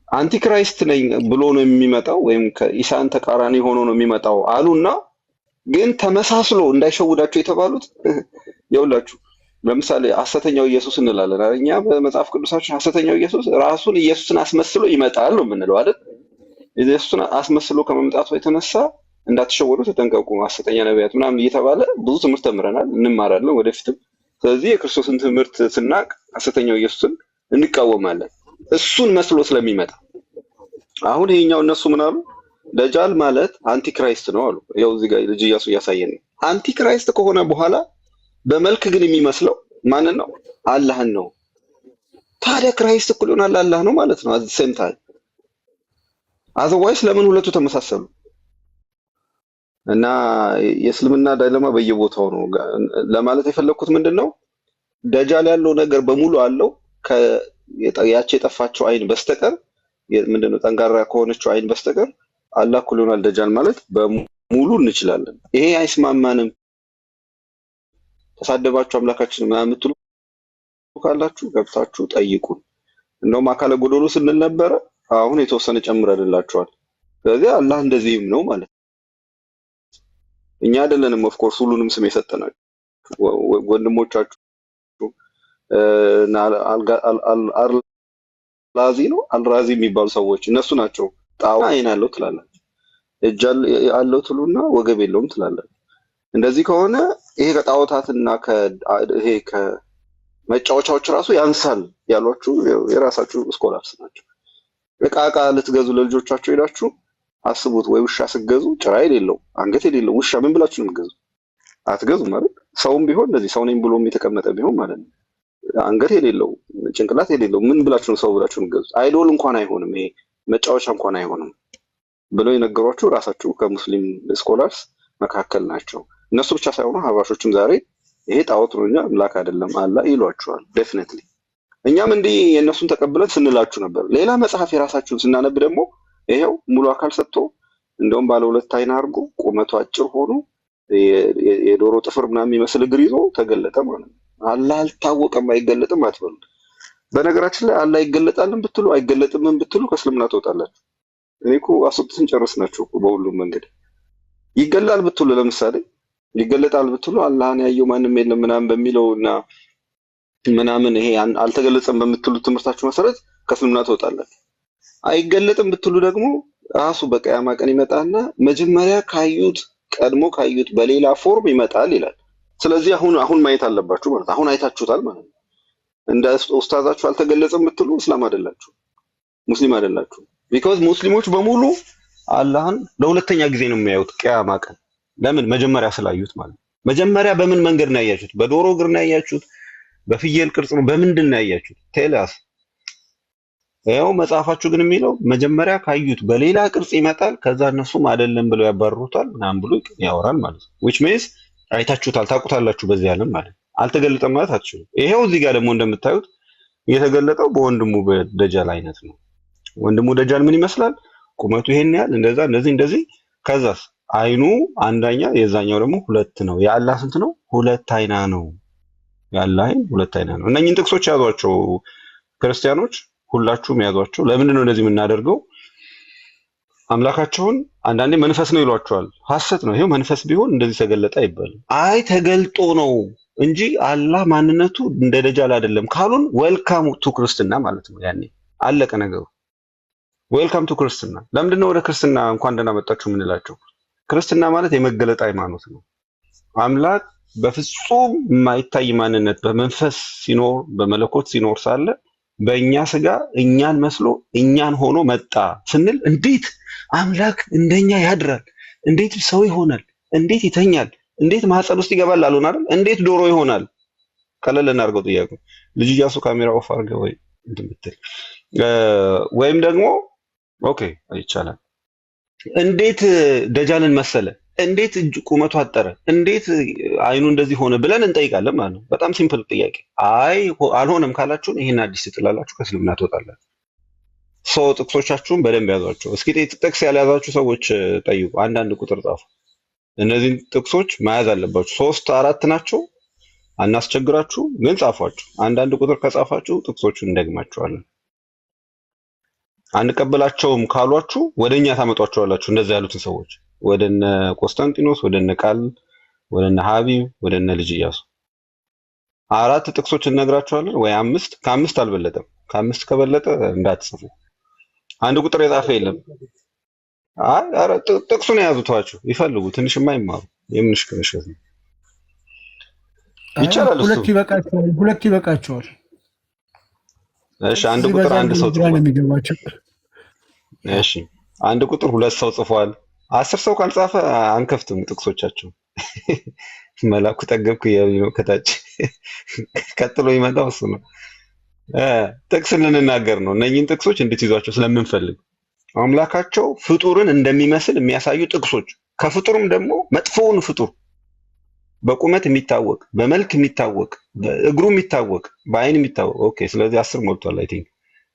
አንቲክራይስት ነኝ ብሎ ነው የሚመጣው ወይም ከኢሳን ተቃራኒ ሆኖ ነው የሚመጣው አሉና ግን ተመሳስሎ እንዳይሸውዳቸው የተባሉት ይኸውላችሁ። ለምሳሌ ሐሰተኛው ኢየሱስ እንላለን እኛ በመጽሐፍ ቅዱሳችን። ሐሰተኛው ኢየሱስ ራሱን ኢየሱስን አስመስሎ ይመጣል ነው የምንለው አይደል? ኢየሱስን አስመስሎ ከመምጣቱ የተነሳ እንዳትሸወዱ ተጠንቀቁ፣ ሐሰተኛ ነቢያት ምናምን እየተባለ ብዙ ትምህርት ተምረናል፣ እንማራለን ወደፊትም። ስለዚህ የክርስቶስን ትምህርት ስናቅ ሐሰተኛው ኢየሱስን እንቃወማለን እሱን መስሎ ስለሚመጣ። አሁን ይሄኛው እነሱ ምን አሉ? ደጃል ማለት አንቲክራይስት ነው አሉ። ያው እዚህ ጋር ልጅ ኢያሱ እያሳየን ነው። አንቲክራይስት ከሆነ በኋላ በመልክ ግን የሚመስለው ማንን ነው? አላህን ነው። ታዲያ ክራይስት እኩል ይሆናል አላህ ነው ማለት ነው። ሴም ታይም አዘዋይስ ለምን ሁለቱ ተመሳሰሉ? እና የእስልምና ዳይለማ በየቦታው ነው ለማለት የፈለኩት ምንድነው፣ ደጃል ያለው ነገር በሙሉ አለው ያቺ የጠፋቸው አይን በስተቀር ምንድነው ጠንጋራ ከሆነችው አይን በስተቀር አላህ እኩል ይሆናል ደጃል ማለት በሙሉ እንችላለን። ይሄ አይስማማንም፣ ተሳደባችሁ አምላካችን ምናምን የምትሉ ካላችሁ ገብታችሁ ጠይቁን። እንደውም አካለ ጎዶሎ ስንል ነበረ፣ አሁን የተወሰነ ጨምረንላችኋል። ስለዚህ አላህ እንደዚህም ነው ማለት እኛ አይደለንም። ኦፍ ኮርስ ሁሉንም ስም የሰጠናችሁ ወንድሞቻችሁ አልራዚ የሚባሉ ሰዎች እነሱ ናቸው። ጣዋ አይን አለው ትላላችሁ፣ እጅ አለው ትሉና ወገብ የለውም ትላላችሁ። እንደዚህ ከሆነ ይሄ ከጣዖታትና ይሄ ከመጫወቻዎች ራሱ ያንሳል ያሏችሁ የራሳችሁ ስኮላርስ ናቸው። ዕቃ ልትገዙ ለልጆቻችሁ ሄዳችሁ አስቡት። ወይ ውሻ ስትገዙ ጭራ የሌለው አንገት የሌለው ውሻ ምን ብላችሁ ነው የምትገዙ? አትገዙም ማለት። ሰውም ቢሆን እንደዚህ ሰው ነኝ ብሎም የተቀመጠ ቢሆን ማለት ነው አንገት የሌለው ጭንቅላት የሌለው ምን ብላችሁ ነው ሰው ብላችሁ የምትገዙ? አይዶል እንኳን አይሆንም፣ ይሄ መጫወቻ እንኳን አይሆንም ብለው የነገሯችሁ ራሳችሁ ከሙስሊም ስኮላርስ መካከል ናቸው። እነሱ ብቻ ሳይሆኑ ሀባሾችም ዛሬ ይሄ ጣዖት ነው እንጂ አምላክ አይደለም አላህ ይሏቸዋል። ዴፊኒትሊ እኛም እንዲህ የእነሱን ተቀብለን ስንላችሁ ነበር። ሌላ መጽሐፍ የራሳችሁን ስናነብ ደግሞ ይሄው ሙሉ አካል ሰጥቶ እንደውም ባለ ሁለት አይን አድርጎ ቁመቱ አጭር ሆኖ የዶሮ ጥፍር ምናምን የሚመስል እግር ይዞ ተገለጠ ማለት ነው። አላህ አልታወቀም አይገለጥም አትበሉ። በነገራችን ላይ አላህ ይገለጣልን ብትሉ አይገለጥም ብትሉ ከእስልምና ትወጣላችሁ። እኔ እኮ አስወጥተን ጨረስናችሁ እኮ በሁሉም መንገድ። ይገላል ብትሉ ለምሳሌ ይገለጣል ብትሉ አላህን ያየው ማንም የለም ምናምን በሚለውና ምናምን ይሄ አልተገለጸም በምትሉት ትምህርታችሁ መሰረት ከእስልምና ትወጣላችሁ። አይገለጥም ብትሉ ደግሞ ራሱ በቂያማ ቀን ይመጣና መጀመሪያ ቀድሞ ካዩት በሌላ ፎርም ይመጣል ይላል። ስለዚህ አሁን ማየት አለባችሁ ማለት አሁን አይታችሁታል ማለት ነው። እንደ ኡስታዛችሁ አልተገለጸም ብትሉ እስላም አይደላችሁ፣ ሙስሊም አይደላችሁ። ቢኮዝ ሙስሊሞች በሙሉ አላህን ለሁለተኛ ጊዜ ነው የሚያዩት ቂያማ ቀን። ለምን? መጀመሪያ ስላዩት ማለት ነው። መጀመሪያ በምን መንገድ ነው ያያችሁት? በዶሮ እግር ነው ያያችሁት? በፍየል ቅርጽ ነው? በምንድን ነው ያያችሁት? ቴላስ ያው መጽሐፋችሁ ግን የሚለው መጀመሪያ ካዩት በሌላ ቅርጽ ይመጣል፣ ከዛ እነሱም አይደለም ብለው ያባርሩታል ምናምን ብሎ ያወራል ማለት ነው። which means አይታችሁታል፣ ታውቁታላችሁ በዚህ ዓለም ማለት ነው። አልተገለጠም ማለት አትችሉም። ይሄው እዚህ ጋር ደግሞ እንደምታዩት የተገለጠው በወንድሙ በደጃል አይነት ነው። ወንድሙ ደጃል ምን ይመስላል? ቁመቱ ይሄን ያህል እንደዚህ። ከዛስ አይኑ አንደኛ የዛኛው ደግሞ ሁለት ነው። የአላህ ስንት ነው? ሁለት አይና ነው። የአላህ አይን ሁለት አይና ነው። እነኚህን ጥቅሶች ያዟቸው ክርስቲያኖች፣ ሁላችሁም ያዟቸው። ለምንድን ነው እንደዚህ የምናደርገው? አምላካቸውን አንዳንዴ መንፈስ ነው ይሏቸዋል። ሐሰት ነው። ይሄው መንፈስ ቢሆን እንደዚህ ተገለጠ አይባልም። አይ ተገልጦ ነው እንጂ አላህ ማንነቱ እንደ ደጃል አይደለም ካሉን ዌልካም ቱ ክርስትና ማለት ነው። ያኔ አለቀ ነገሩ። ዌልካም ቱ ክርስትና። ለምንድን ነው ወደ ክርስትና እንኳን ደህና መጣችሁ የምንላቸው? ክርስትና ማለት የመገለጥ ሃይማኖት ነው። አምላክ በፍጹም የማይታይ ማንነት በመንፈስ ሲኖር በመለኮት ሲኖር ሳለ በእኛ ስጋ እኛን መስሎ እኛን ሆኖ መጣ ስንል እንዴት አምላክ እንደኛ ያድራል? እንዴት ሰው ይሆናል? እንዴት ይተኛል? እንዴት ማህፀን ውስጥ ይገባል አሉን አይደል? እንዴት ዶሮ ይሆናል? ቀለል እናድርገው ጥያቄ። ልጅ ኢያሱ ካሜራ ኦፍ አድርገህ ወይ እንድምትል ወይም ደግሞ ኦኬ ይቻላል። እንዴት ደጃልን መሰለ? እንዴት ቁመቱ አጠረ? እንዴት አይኑ እንደዚህ ሆነ ብለን እንጠይቃለን ማለት ነው። በጣም ሲምፕል ጥያቄ። አይ አልሆነም ካላችሁን ይሄን አዲስ ትጥላላችሁ፣ ከእስልምና ትወጣላችሁ። ጥቅሶቻችሁን በደንብ ያዟቸው። እስኪ ጥቅስ ያልያዛችሁ ሰዎች ጠይቁ፣ አንዳንድ ቁጥር ጻፉ። እነዚህን ጥቅሶች መያዝ አለባችሁ። 3 4 ናቸው። አናስቸግራችሁ፣ ግን ጻፏቸው። አንዳንድ ቁጥር ከጻፋችሁ ጥቅሶቹን እንደግማቸዋለን። አንቀበላቸውም ካሏችሁ ወደኛ ታመጧቸዋላችሁ። እንደዛ ያሉትን ሰዎች ወደነ ቆስጠንጢኖስ፣ ወደነ ቃል፣ ወደነ ሀቢብ፣ ወደነ ልጅ ኢያሱ 4 ጥቅሶች እነግራችኋለን፣ ወይ 5። ከ5 አልበለጠም። ከ5 ከበለጠ እንዳትጽፉ። አንድ ቁጥር የጻፈ የለም። አይ ኧረ ጥቅሱን የያዙቷችሁ ይፈልጉ። ትንሽ የማይማሩ የምንሽ ከነሽት ነው። ይቻላል። እሱ ሁለት ይበቃቸዋል። እሺ አንድ ቁጥር አንድ ሰው ጽፏል። እሺ አንድ ቁጥር 2 ሰው ጽፏል። 10 ሰው ካልጻፈ አንከፍትም ጥቅሶቻቸው። መላኩ ጠገብኩ ነው ከታች ቀጥሎ ይመጣው እሱ ነው። ጥቅስ ልንናገር ነው። እነኚህን ጥቅሶች እንድትይዟቸው ስለምንፈልግ አምላካቸው ፍጡርን እንደሚመስል የሚያሳዩ ጥቅሶች፣ ከፍጡርም ደግሞ መጥፎውን ፍጡር በቁመት የሚታወቅ በመልክ የሚታወቅ በእግሩ የሚታወቅ በአይን የሚታወቅ ኦኬ። ስለዚህ 10 ሞልቷል። አይ ቲንክ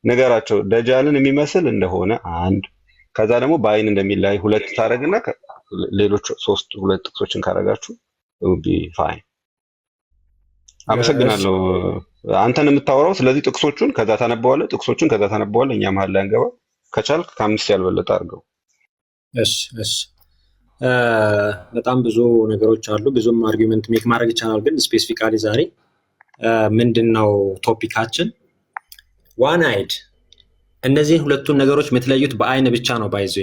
ነገራቸው ደጃልን የሚመስል እንደሆነ 1፣ ከዛ ደግሞ በአይን እንደሚላይ 2 ታረግና ሌሎች 2 ጥቅሶችን ካረጋችሁ ቢ ፋይን። አመሰግናለሁ። አንተን የምታወራው ስለዚህ ጥቅሶቹን ከዛ ታነበዋለህ፣ ጥቅሶቹን ከዛ ታነበዋለህ። እኛ መሀል ላይ አንገባ። ከቻልክ ከ5 ያልበለጠ አድርገው። እሺ በጣም ብዙ ነገሮች አሉ። ብዙም አርጊውመንት ሜክ ማድረግ ይቻላል። ግን ስፔሲፊካሊ ዛሬ ምንድነው ቶፒካችን? ዋን አይድ። እነዚህን ሁለቱን ነገሮች የምትለዩት በአይን ብቻ ነው። ባይዞ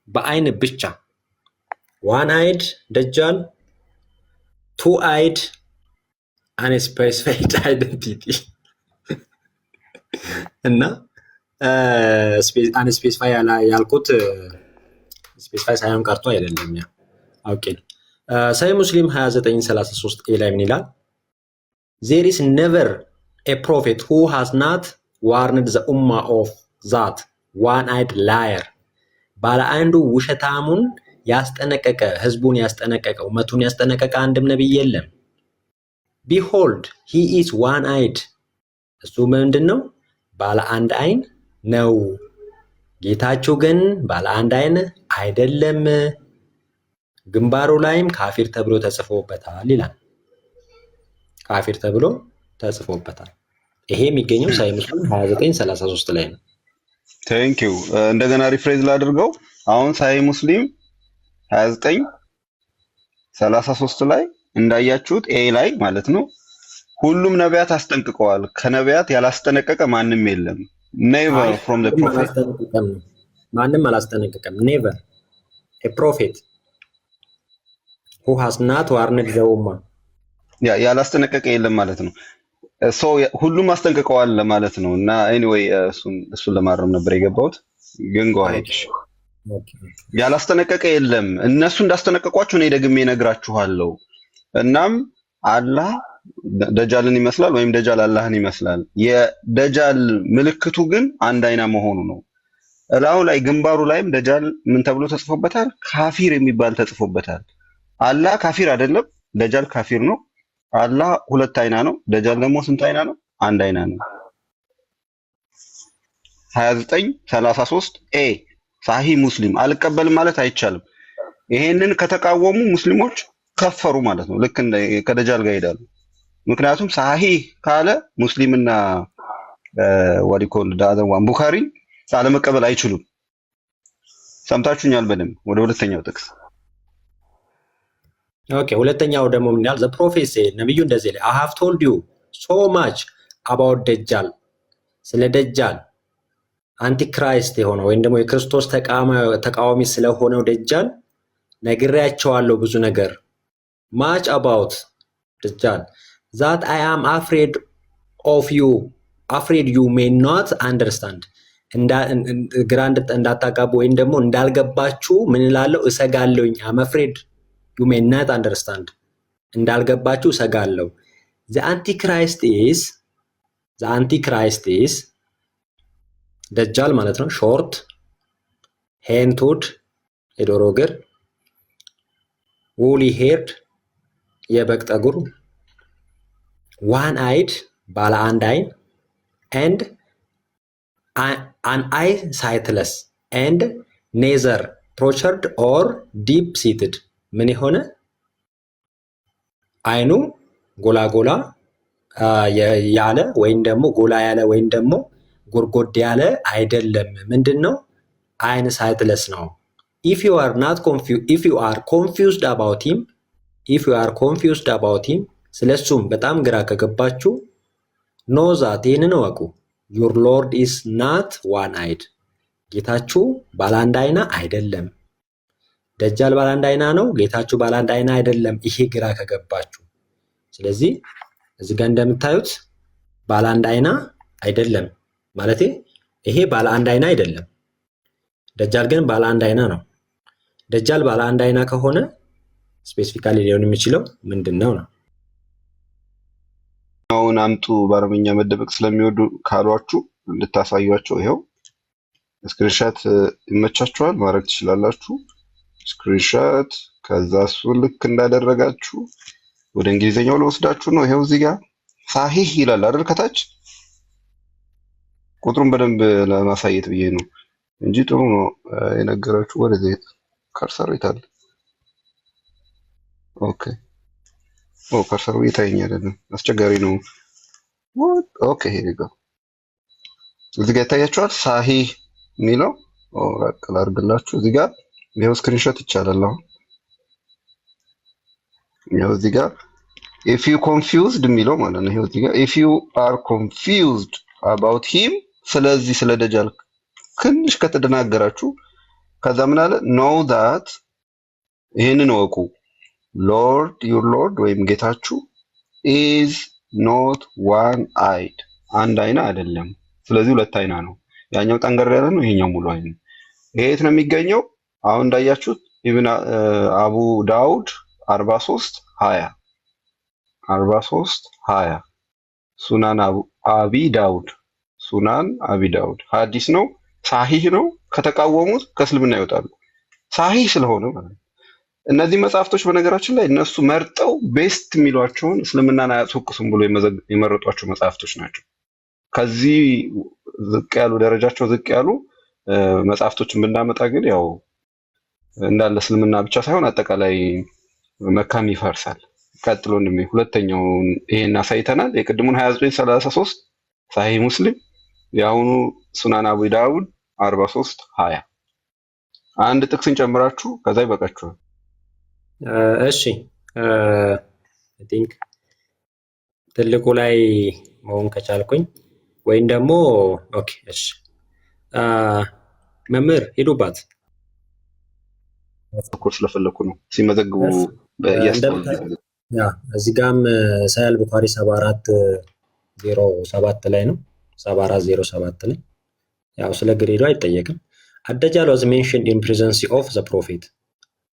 በአይን ብቻ። ዋን አይድ ደጃል፣ ቱ አይድ አንስፔሲፋይድ አይደንቲቲ እና አንስፔሲፋይ ያልኩት ስፔሲፋይ ሳይሆን ቀርቶ አይደለም። ያ ኦኬ። ሰሂህ ሙስሊም 29:33 ኤ ላይ ምን ይላል? there is never a prophet who has not warned the ummah of that one-eyed liar ባለ አንዱ ውሸታሙን ያስጠነቀቀ ህዝቡን ያስጠነቀቀ ኡመቱን ያስጠነቀቀ አንድም ነብይ የለም። behold he is one-eyed እሱ ምንድነው? ባለ አንድ አይን ነው። ጌታችሁ ግን ባለ አንድ አይን አይደለም፣ ግንባሩ ላይም ካፊር ተብሎ ተጽፎበታል ይላል። ካፊር ተብሎ ተጽፎበታል። ይሄ የሚገኘው ሰሂህ ሙስሊም 29:33 ላይ ነው። ቴንክ ዩ። እንደገና ሪፍሬዝ ላድርገው። አሁን ሰሂህ ሙስሊም 29:33 ላይ እንዳያችሁት ኤ ላይ ማለት ነው ሁሉም ነቢያት አስጠንቅቀዋል፣ ከነቢያት ያላስጠነቀቀ ማንም የለም። never from the prophet ማንም አላስጠነቀቀም። never a prophet who has not warned the ummah ያላስጠነቀቀ የለም ማለት ነው። ሁሉም አስጠንቅቀዋል ለማለት ነው። እና ኤኒዌይ እሱን ለማረም ነበር የገባሁት። ግን ጎሄድ ያላስጠነቀቀ የለም። እነሱ እንዳስጠነቀቋቸው እኔ ደግሜ እነግራችኋለሁ። እናም አላህ ደጃልን ይመስላል ወይም ደጃል አላህን ይመስላል። የደጃል ምልክቱ ግን አንድ አይና መሆኑ ነው። እላው ላይ ግንባሩ ላይም ደጃል ምን ተብሎ ተጽፎበታል? ካፊር የሚባል ተጽፎበታል። አላህ ካፊር አይደለም፣ ደጃል ካፊር ነው። አላህ 2 አይና ነው፣ ደጃል ደግሞ ስንት አይና ነው? 1 አይና ነው። 29:33 ኤ ሰሂህ ሙስሊም። አልቀበልም ማለት አይቻልም። ይሄንን ከተቃወሙ ሙስሊሞች ከፈሩ ማለት ነው። ልክ ከደጃል ጋር ይሄዳሉ። ምክንያቱም ሰሂህ ካለ ሙስሊምና ወዲኮል ዳዘዋን ቡኻሪ አለመቀበል አይችሉም። ሰምታችሁኛል በደንብ። ወደ ሁለተኛው ጥቅስ ኦኬ። ሁለተኛው ደግሞ ምን ይላል? ዘ ፕሮፌት ነብዩ እንደዚህ ላይ I have told you so much about ደጃል፣ ስለ ደጃል አንቲክራይስት የሆነው ወይም ደግሞ የክርስቶስ ተቃዋሚ ስለሆነው ደጃል ነግሬያቸዋለሁ ብዙ ነገር። much about ደጃል that I am afraid you may not understand ግራ እንዳታጋቡ ወይም ደግሞ እንዳልገባችሁ ምን እላለሁ እሰጋለሁኝ። አም አፍሬድ ዩ ሜይ ናት አንደርስታንድ እንዳልገባችሁ እሰጋለሁ። ዘ አንቲክራይስት ኢዝ ደጃል ማለት ነው። ሾርት ሄንቱድ የዶሮ እግር፣ ውሊ ሄርድ የበግ ጠጉር፣ ዋን አይድ ባለ አንድ አይን ኤንድ አን አይ ሳይትለስ ኤንድ ኔዘር ፕሮቸርድ ኦር ዲፕ ሲትድ ምን የሆነ አይኑ ጎላ ያለ ወይም ደግሞ ጎላ ያለ ወይም ደግሞ ጎርጎድ ያለ አይደለም። ምንድን ነው? አይን ሳይትለስ ነው። if you are confused about him ስለሱም በጣም ግራ ከገባችሁ know that ይህንን እወቁ your lord is not one eyed ጌታችሁ ባለአንድ አይና አይደለም። ደጃል ባለአንድ አይና ነው፣ ጌታችሁ ባለአንድ አይና አይደለም። ይሄ ግራ ከገባችሁ ስለዚህ እዚህ ጋር እንደምታዩት ባለአንድ አይና አይደለም ማለቴ ይሄ ባለአንድ አይና አይደለም። ደጃል ግን ባለአንድ አይና ነው። ደጃል ባለአንድ አይና ከሆነ ስፔሲፊካሊ ሊሆን የሚችለው ምንድነው ነው? አሁን አምጡ በአረበኛ መደበቅ ስለሚወዱ ካሏችሁ እንድታሳዩአቸው ይሄው ስክሪንሻት ይመቻችኋል ማድረግ ትችላላችሁ። ስክሪንሻት ከዛ እሱ ልክ እንዳደረጋችሁ ወደ እንግሊዘኛው ለወስዳችሁ ነው። ይሄው እዚህ ጋር ሳሂህ ይላል አይደል? ከታች ቁጥሩን በደንብ ለማሳየት ብዬ ነው እንጂ ጥሩ ነው የነገራችሁ። ወደ ዘይት ከርሰሩ ይታል። ኦኬ ከርሰሩ ይታየኝ አይደለም፣ አስቸጋሪ ነው። ኦኬ ሄር ይጎ እዚህ ጋር ይታያችኋል ሳሂህ የሚለው ራቅ ላድርግላችሁ። እዚህ ጋር ይሄው ስክሪንሾት ይቻላል። አሁን ይሄው እዚህ ጋር if you confused የሚለው ማለት ነው። ይሄው እዚህ ጋር if you are confused about him ስለዚህ ስለ ደጃል ትንሽ ከተደናገራችሁ ከዛ ምን አለ know that ይሄንን ወቁ lord your lord ወይም ጌታችሁ is not one eyed አንድ አይና አይደለም። ስለዚህ ሁለት አይና ነው። ያኛው ጠንገር ያለ ነው፣ ይሄኛው ሙሉ አይን ነው። ይሄ የት ነው የሚገኘው? አሁን እንዳያችሁት ኢብን አቡ ዳውድ 43:20 ሱናን አቢ ዳውድ ሐዲስ ነው፣ ሳሂህ ነው። ከተቃወሙት ከእስልምና ይወጣሉ። ሳሂህ ስለሆነ ማለት ነው። እነዚህ መጽሐፍቶች በነገራችን ላይ እነሱ መርጠው ቤስት የሚሏቸውን እስልምናን አያስወቅሱም ብሎ የመረጧቸው መጽሐፍቶች ናቸው። ከዚህ ዝቅ ያሉ ደረጃቸው ዝቅ ያሉ መጽሐፍቶችን ብናመጣ ግን ያው እንዳለ እስልምና ብቻ ሳይሆን አጠቃላይ መካም ይፈርሳል። ቀጥሎ ሁለተኛውን ይሄን አሳይተናል። የቅድሙን 29:33 ሳሂህ ሙስሊም፣ የአሁኑ ሱናን አቡ ዳውድ 43:20 አንድ ጥቅስን ጨምራችሁ ከዛ ይበቃችኋል። እሺ አይ ቲንክ ትልቁ ላይ መሆን ከቻልኩኝ ወይም ደግሞ ኦኬ እሺ መምህር ሄዱባት ተኮር ስለፈለኩ ነው ሲመዘግቡ እዚህ ጋም ሳያል ቡኻሪ 7407 ላይ ነው 7407 ላይ ያው ስለ ግሬዱ አይጠየቅም። አደጃል was mentioned in presence of the prophet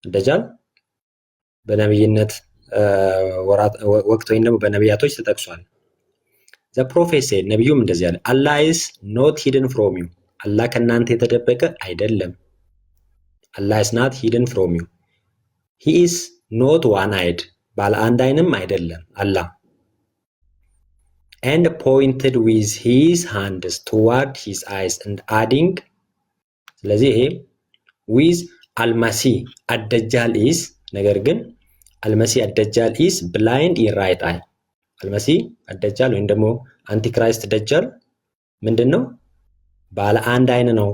አደጃል በነብይነት ወቅት ወይም ደግሞ በነብያቶች ተጠቅሷል። the prophet said ነብዩም እንደዚህ አለ Allah is not hidden from you አላህ ከናንተ የተደበቀ አይደለም። Allah is not hidden from you he is not one eyed ባለ አንድ አይንም አይደለም አላህ and pointed with his hands toward his eyes and adding ስለዚህ ይሄ with አልመሲህ አደጃል is ነገር ግን አልመሲህ አደጃል is blind in right eye አልመሲህ አደጃል ወይም ደግሞ አንቲክራይስት ደጃል ምንድነው? ባለ አንድ አይን ነው።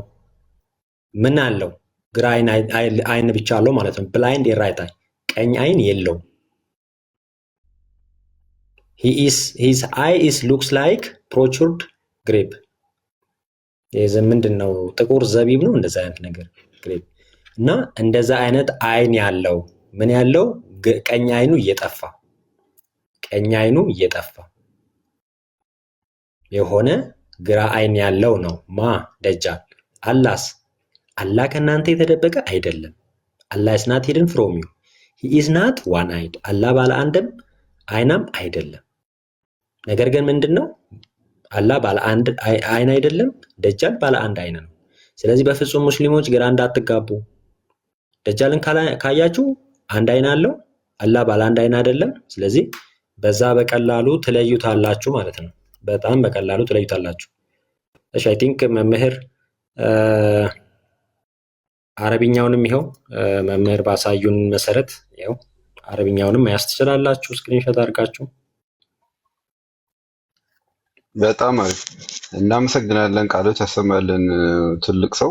ምን አለው? ግራ አይን ብቻ አለው ማለት ነው። blind in right eye ቀኝ አይን የለውም። his eye is looks like protruded grape ምንድነው? ጥቁር ዘቢብ ነው እንደዛ አይነት ነገር ግሬፕ እና እንደዛ አይነት አይን ያለው ምን ያለው ቀኝ አይኑ እየጠፋ የሆነ ግራ አይን ያለው ነው ማ ደጃል አላስ አላህ ከእናንተ የተደበቀ አይደለም። አላህ is not hidden from you. he is not one eyed. አላህ ባለ አንድም አይናም አይደለም። ነገር ግን ምንድነው አላህ ባለ አንድ አይን አይደለም፣ ደጃል ባለ አንድ አይን ነው። ስለዚህ በፍጹም ሙስሊሞች ግራ እንዳትጋቡ። ደጃልን ካያችሁ አንድ አይን አለው፣ አላህ ባለ አንድ አይን አይደለም። ስለዚህ በዛ በቀላሉ ትለዩታላችሁ ማለት ነው። በጣም በቀላሉ ትለዩታላችሁ። እሺ አይ ቲንክ መምህር አረብኛውንም ይሄው መምህር ባሳዩን መሰረት ይሄው አረብኛውንም መያዝ ትችላላችሁ ስክሪንሾት አድርጋችሁ። በጣም አሪፍ እናመሰግናለን። ቃሎት ያሰማልን ትልቅ ሰው።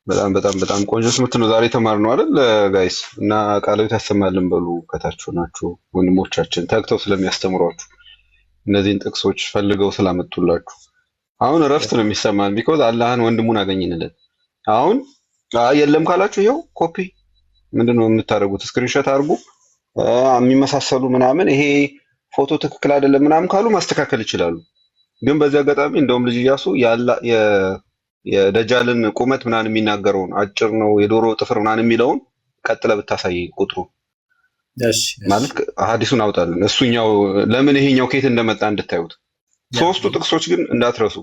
በጣም በጣም በጣም ቆንጆ ትምህርት ነው ዛሬ የተማርነው አይደል ጋይስ? እና ቃሎት ያሰማልን በሉ ከታች ናችሁ ወንድሞቻችን ተግተው ስለሚያስተምሯችሁ እነዚህን ጥቅሶች ፈልገው ስላመጡላችሁ። አሁን እረፍት ነው የሚሰማን ቢኮዝ አላህን ወንድሙን አገኘንለት። አሁን የለም ካላችሁ ይኸው ኮፒ ምንድነው የምታደርጉት? ስክሪንሾት አድርጉ። የሚመሳሰሉ ምናምን ይሄ ፎቶ ትክክል አይደለም ምናምን ካሉ ማስተካከል ይችላሉ። ግን በዚህ አጋጣሚ እንደውም ልጅ ኢያሱ የደጃልን ቁመት ምናምን የሚናገረውን አጭር ነው የዶሮ ጥፍር ምናምን የሚለውን ቀጥለ ብታሳይ ቁጥሩ ማለት ሐዲሱን አውጣልን። እሱኛው ለምን ይሄኛው ከየት እንደመጣ እንድታዩት። ሶስቱ ጥቅሶች ግን እንዳትረሱ።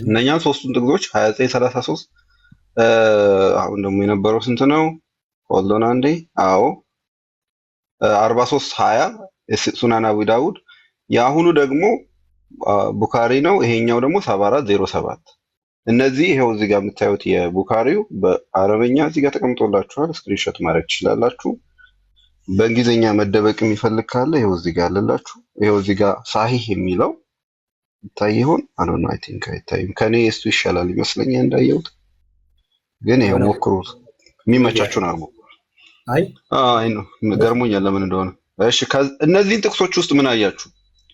እነኛም ሶስቱን ጥቅሶች 2933 አሁን ደግሞ የነበረው ስንት ነው? ሆልዶን አንዴ። አዎ 4320 ሱናን አቡ ዳውድ። የአሁኑ ደግሞ ቡካሪ ነው። ይሄኛው ደግሞ 7407። እነዚህ ይሄው እዚህ ጋር የምታዩት የቡካሪው በአረበኛ እዚህ ጋር ተቀምጦላችኋል። ስክሪንሾት ማድረግ ትችላላችሁ። በእንግሊዝኛ መደበቅ የሚፈልግ ካለ ይሄው እዚህ ጋር አለላችሁ። ይሄው እዚህ ጋር ሳሂህ የሚለው ይታይ ይሆን? አሎና አይ ቲንክ አይታይም። ከኔ እሱ ይሻላል ይመስለኛል እንዳየሁት። ግን ይሄው ሞክሩት፣ የሚመቻችሁን አድርጉ። አይ ነው ገርሞኛል ለምን እንደሆነ። እሺ እነዚህን ጥቅሶች ውስጥ ምን አያችሁ?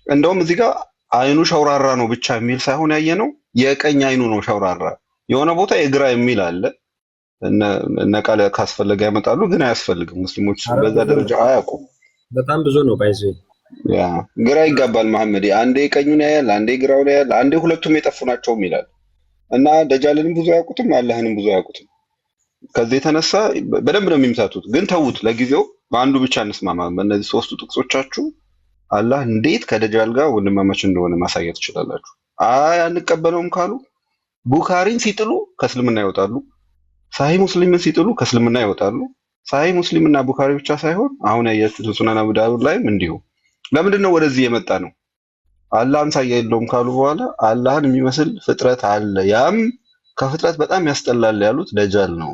እንደውም እዚህ ጋር አይኑ ሸውራራ ነው ብቻ የሚል ሳይሆን ያየነው የቀኝ አይኑ ነው ሸውራራ። የሆነ ቦታ የግራ የሚል አለ። እነ ቃል ካስፈለገ ያመጣሉ፣ ግን አያስፈልግም። ሙስሊሞች በዛ ደረጃ አያውቁም። በጣም ብዙ ነው ባይዘ ያ ግራ ይጋባል። መሐመድ አንዴ ቀኙን ያያል፣ አንዴ ግራውን ያያል፣ አንዴ ሁለቱም የጠፉ ናቸውም ይላል። እና ደጃልንም ብዙ አያውቁትም፣ አላህንም ብዙ አያውቁትም። ከዚህ የተነሳ በደንብ ነው የሚምታቱት። ግን ተዉት፣ ለጊዜው በአንዱ ብቻ እንስማማ። በእነዚህ ሶስቱ ጥቅሶቻችሁ አላህ እንዴት ከደጃል ጋር ወንድማማች እንደሆነ ማሳየት ትችላላችሁ። አይ አንቀበለውም ካሉ ቡካሪን ሲጥሉ ከእስልምና ይወጣሉ፣ ሳሂህ ሙስሊምን ሲጥሉ ከእስልምና ይወጣሉ። ሳሂህ ሙስሊምና ቡካሪ ብቻ ሳይሆን አሁን ያያችሁት ሱናን አቡ ዳውድ ላይም እንዲሁ። ለምንድን ነው ወደዚህ የመጣ ነው? አላህ አምሳያ የለውም ካሉ በኋላ አላህን የሚመስል ፍጥረት አለ፣ ያም ከፍጥረት በጣም ያስጠላል ያሉት ደጃል ነው።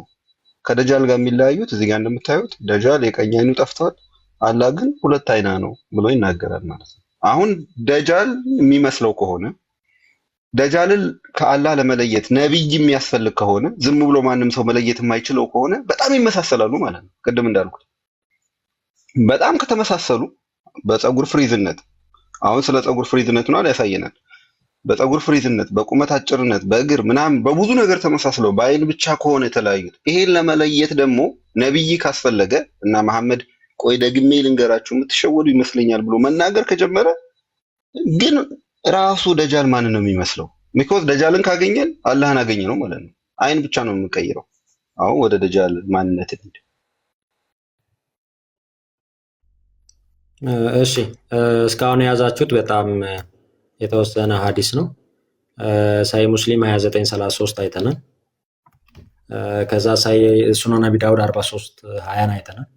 ከደጃል ጋር የሚለያዩት እዚህ ጋር እንደምታዩት ደጃል የቀኝ አይኑ ጠፍቷል፣ አላህ ግን ሁለት አይና ነው ብሎ ይናገራል ማለት ነው። አሁን ደጃል የሚመስለው ከሆነ ደጃልን ከአላህ ለመለየት ነብይ የሚያስፈልግ ከሆነ ዝም ብሎ ማንም ሰው መለየት የማይችለው ከሆነ በጣም ይመሳሰላሉ ማለት ነው። ቅድም እንዳልኩት በጣም ከተመሳሰሉ በፀጉር ፍሪዝነት፣ አሁን ስለ ፀጉር ፍሪዝነት ነው ያሳየናል። በፀጉር ፍሪዝነት፣ በቁመት አጭርነት፣ በእግር ምናምን በብዙ ነገር ተመሳስለው በአይን ብቻ ከሆነ የተለያዩት፣ ይሄን ለመለየት ደግሞ ነብይ ካስፈለገ እና መሐመድ ቆይ ደግሜ ልንገራችሁ የምትሸወዱ ይመስለኛል ብሎ መናገር ከጀመረ ግን ራሱ ደጃል ማን ነው የሚመስለው? ሚኮዝ ደጃልን ካገኘን አላህን አገኘ ነው ማለት ነው። አይን ብቻ ነው የምንቀይረው። አሁን ወደ ደጃል ማንነት እንሂድ። እሺ እስካሁን የያዛችሁት በጣም የተወሰነ ሀዲስ ነው። ሳሂህ ሙስሊም 2933 አይተናል። ከዛ ሱነን አቢ ዳውድ 4320 አይተናል።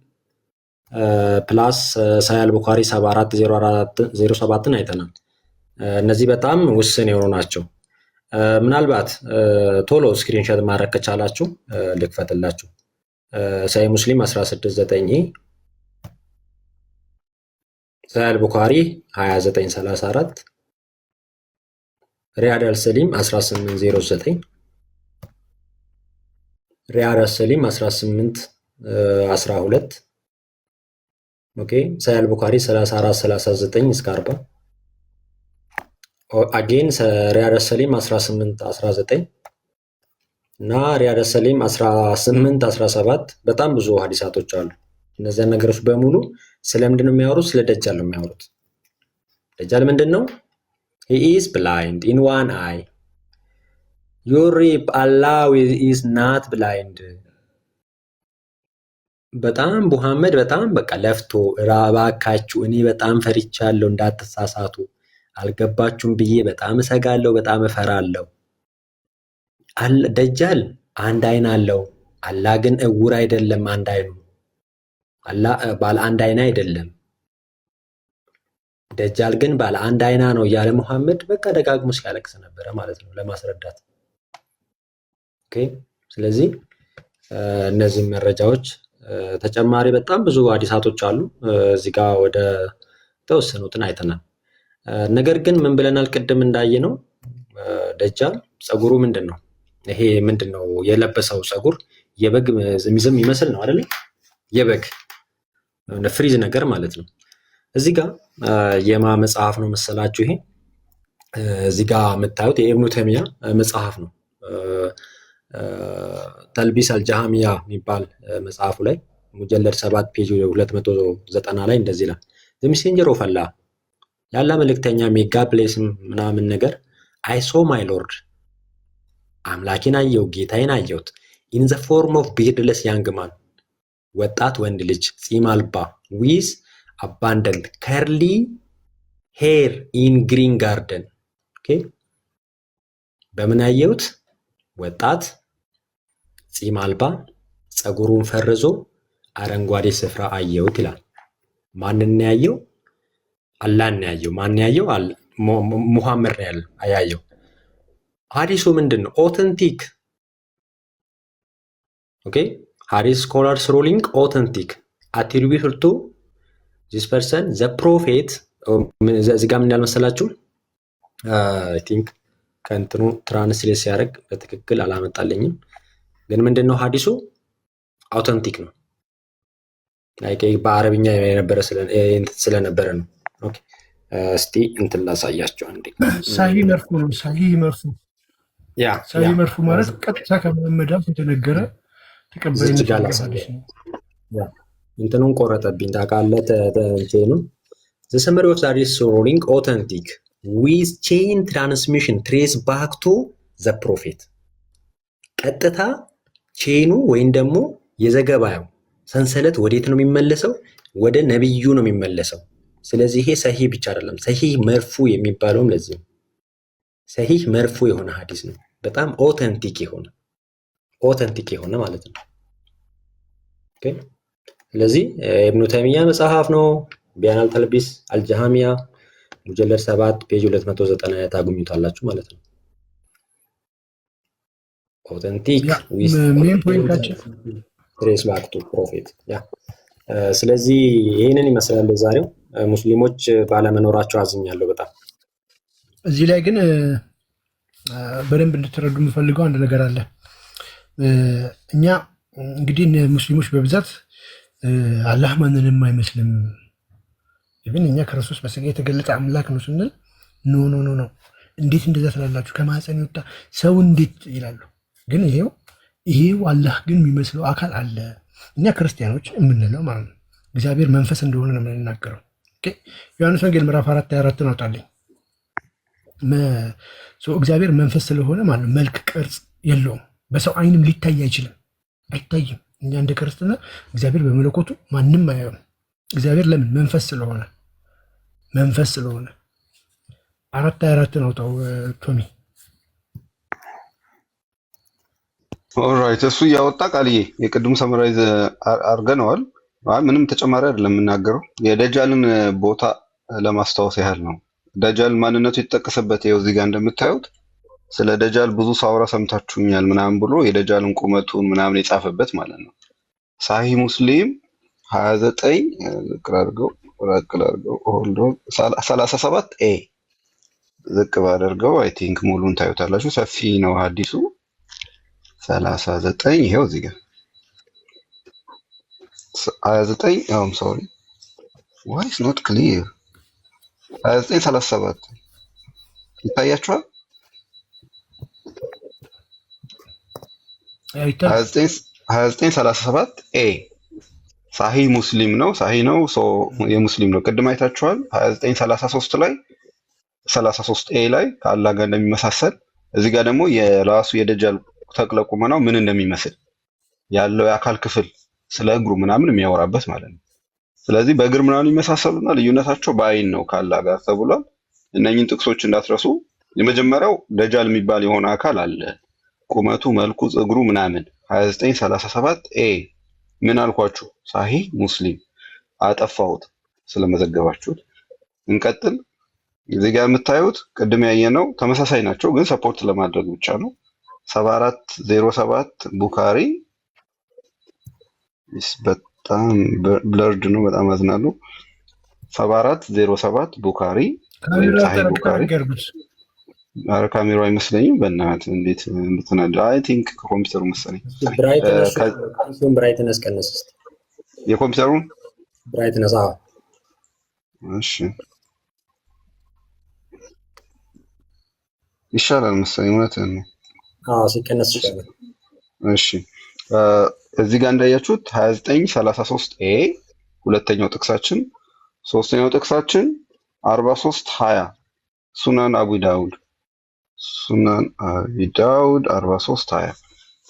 ፕላስ ሳሂህ አልቡኻሪ 7407 አይተናል። እነዚህ በጣም ውስን የሆኑ ናቸው። ምናልባት ቶሎ ስክሪንሾት ማድረግ ከቻላችሁ ልክፈትላችሁ። ሳሂህ ሙስሊም 169፣ ሳሂህ አልቡኻሪ 2934፣ ሪያድ አልሰሊም 1809፣ ሪያድ አልሰሊም 1812፣ ኦኬ ሳሂህ አልቡኻሪ 3439 እስከ 40 አጌን ሪያድ አልሰሊም 1819 እና ሪያድ አልሰሊም 1817 በጣም ብዙ ሀዲሳቶች አሉ። እነዚያን ነገሮች በሙሉ ስለምንድን ነው የሚያወሩት? ስለ ደጃል ነው የሚያወሩት። ደጃል ምንድን ነው? he is blind in one eye you reap Allah is not blind በጣም ሙሐመድ በጣም በቃ ለፍቶ እባካችሁ እኔ በጣም ፈርቻለሁ እንዳትሳሳቱ አልገባችሁም ብዬ በጣም እሰጋለሁ በጣም እፈራለሁ ደጃል አንድ አይን አለው አላህ ግን እውር አይደለም አንድ አይኑ አላህ ባለ አንድ አይና አይደለም ደጃል ግን ባለ አንድ አይና ነው ያለ ሙሐመድ በቃ ደጋግሞ ሲያለቅስ ነበር ማለት ነው ለማስረዳት ኦኬ ስለዚህ እነዚህ መረጃዎች ተጨማሪ በጣም ብዙ ሐዲሳቶች አሉ እዚህ ጋር ወደ ተወሰኑትን አይተናል ነገር ግን ምን ብለናል ቅድም እንዳየነው ደጃል ጸጉሩ ምንድነው ይሄ ምንድነው የለበሰው ጸጉር የበግ ዝምዝም ይመስል ነው አይደል የበግ ፍሪዝ ነገር ማለት ነው እዚህ ጋር የማ መጽሐፍ ነው መሰላችሁ ይሄ እዚህ ጋር የምታዩት የኢብኑ ተይሚያ መጽሐፍ ነው ተልቢስ አልጃሃሚያ የሚባል መጽሐፉ ላይ ሙጀለድ 7 ፔጅ 290 ላይ እንደዚህ ይላል the messenger of Allah ያላ መልእክተኛ ሜጋ ፕሌስም ምናምን ነገር I saw my lord አምላኬን አየው ጌታዬን አየሁት in the form of beardless young man ወጣት ወንድ ልጅ ጺም አልባ with abundant curly hair in green garden okay በምን አየሁት ወጣት ጺም አልባ ጸጉሩን ፈርዞ አረንጓዴ ስፍራ አየሁት ይላል ማንን ያየው አላህን ያየው ማን ያየው ሙሐመድ ያየው ሐዲሱ ምንድነው ኦተንቲክ ኦኬ ሐዲስ ስኮላርስ ሩሊንግ ኦተንቲክ attributed to this person the prophet እዚህ ጋር ምን ያልመሰላችሁ I think ከእንትኑ ትራንስሌት ሲያደርግ በትክክል አላመጣልኝም ግን ምንድነው ሐዲሱ አውተንቲክ ነው ላይክ በአረብኛ የነበረ ስለነበረ ነው ኦኬ እስቲ እንትን ላሳያችሁ አንዴ ሳሂህ መርፉ ነው ሳሂህ መርፉ ማለት ቀጥታ ከመሐመድ የተነገረ ተቀባይነት ያለው ያ እንትኑን ቆረጠብኝ ታውቃለህ ተንቼኑ the summary of that is ruling authentic with chain transmission trace back to the prophet ቀጥታ ቼኑ ወይም ደግሞ የዘገባው ሰንሰለት ወዴት ነው የሚመለሰው ወደ ነብዩ ነው የሚመለሰው ስለዚህ ይሄ ሰሂህ ብቻ አይደለም ሰሂህ መርፉ የሚባለውም ለዚህ ሰሂህ መርፉ የሆነ ሐዲስ ነው በጣም ኦተንቲክ የሆነ ማለት ነው ኦኬ ስለዚህ ኢብኑ ተይሚያ መጽሐፍ ነው ቢያን ተልቢስ አልጃሃሚያ ሙጀለድ 7 ፔጅ 290 ላይ ታገኙታላችሁ ማለት ነው ኦተንቲክ ሜን ፖይንታችን ትሬስ ባክ ቱ ፕሮፌት ያ ስለዚህ ይሄንን ይመስላል ዛሬው ሙስሊሞች ባለመኖራቸው አዝኛለሁ በጣም እዚህ ላይ ግን በደንብ እንድትረዱ የምፈልገው አንድ ነገር አለ እኛ እንግዲህ ሙስሊሞች በብዛት አላህ ማንንም አይመስልም even እኛ ክርስቶስ በስጋ የተገለጸ አምላክ ነው ስንል ኖ እንዴት እንደዛ ትላላችሁ ከማህፀን ይወጣ ሰው እንዴት ይላሉ ግን ይሄው አላህ ግን የሚመስለው አካል አለ እኛ ክርስቲያኖች የምንለው ማለት ነው እግዚአብሔር መንፈስ እንደሆነ ነው የምንናገረው ኦኬ ዮሐንስ ወንጌል ምዕራፍ 4:24 ነው አውጣልኝ እግዚአብሔር መንፈስ ስለሆነ ማለት ነው መልክ ቅርጽ የለውም በሰው አይንም ሊታይ አይታይም እኛ እንደ ክርስትና እግዚአብሔር በመለኮቱ ማንም አያየውም እግዚአብሔር ለምን መንፈስ ስለሆነ 4:24 ነው አውጣው ቶሚ ኦልራይት እሱ ያወጣ ቃልዬ የቅድሙ ሰመራይዝ አርገነዋል ምንም ተጨማሪ አይደለም የምናገረው የደጃልን ቦታ ለማስታወስ ያህል ነው ደጃል ማንነቱ የተጠቀሰበት ይኸው እዚህ ጋር እንደምታዩት ስለ ደጃል ብዙ ሳውራ ሰምታችሁኛል ምናምን ብሎ የደጃልን ቁመቱን ምናምን የጻፈበት ማለት ነው ሳሂህ ሙስሊም 29 ቅራርገው 37 ኤ ዝቅ ባደርገው አይ ቲንክ ሙሉን ታዩታላችሁ ሰፊ ነው ሐዲሱ 39 ይሄው እዚህ ጋር 29 I'm sorry why is not clear 29:37 ይታያችኋል 29:37 ኤ ሳሂህ ሙስሊም ነው ሳሂህ ነው የሙስሊም ነው ቅድም አይታችኋል 29:33 ላይ 33 ኤ ላይ ከአላህ ጋር እንደሚመሳሰል እዚህ ጋር ደግሞ የራሱ የደጃል ተክለ ቁመናው ምን እንደሚመስል ያለው የአካል ክፍል ስለ እግሩ ምናምን የሚያወራበት ማለት ነው። ስለዚህ በእግር ምናምን ይመሳሰሉና ልዩነታቸው በአይን ነው ከአላህ ጋር ተብሏል። እነኝህን ጥቅሶች እንዳትረሱ። የመጀመሪያው ደጃል የሚባል የሆነ አካል አለ። ቁመቱ፣ መልኩ፣ እግሩ ምናምን 2937 ኤ ምን አልኳችሁ? ሳሂህ ሙስሊም አጠፋሁት ስለመዘገባችሁት። እንቀጥል። እዚህ ጋር የምታዩት ቅድም ያየነው ተመሳሳይ ናቸው፣ ግን ሰፖርት ለማድረግ ብቻ ነው። 7407 ቡካሪ በጣም ብለርድ ነው፣ በጣም አዝናለሁ። 7407 ቡካሪ ወይም ሳሂህ ቡካሪ። ኧረ ካሜራው አይመስለኝም። በእናትህ እንዴት እንድትናደ አይ ቲንክ ከኮምፒውተሩ መሰለኝ። ብራይትነስ ቀነስ እስኪ የኮምፒውተሩን ብራይትነስ። አዎ እሺ ይሻላል መሰለኝ። እውነትህን ነው። አዎ ሲቀነስ ይሻላል። እሺ እዚህ ጋር እንዳያችሁት 2933 ኤ ሁለተኛው ጥቅሳችን፣ ሶስተኛው ጥቅሳችን 4320 ሱናን አቡ ዳውድ 4320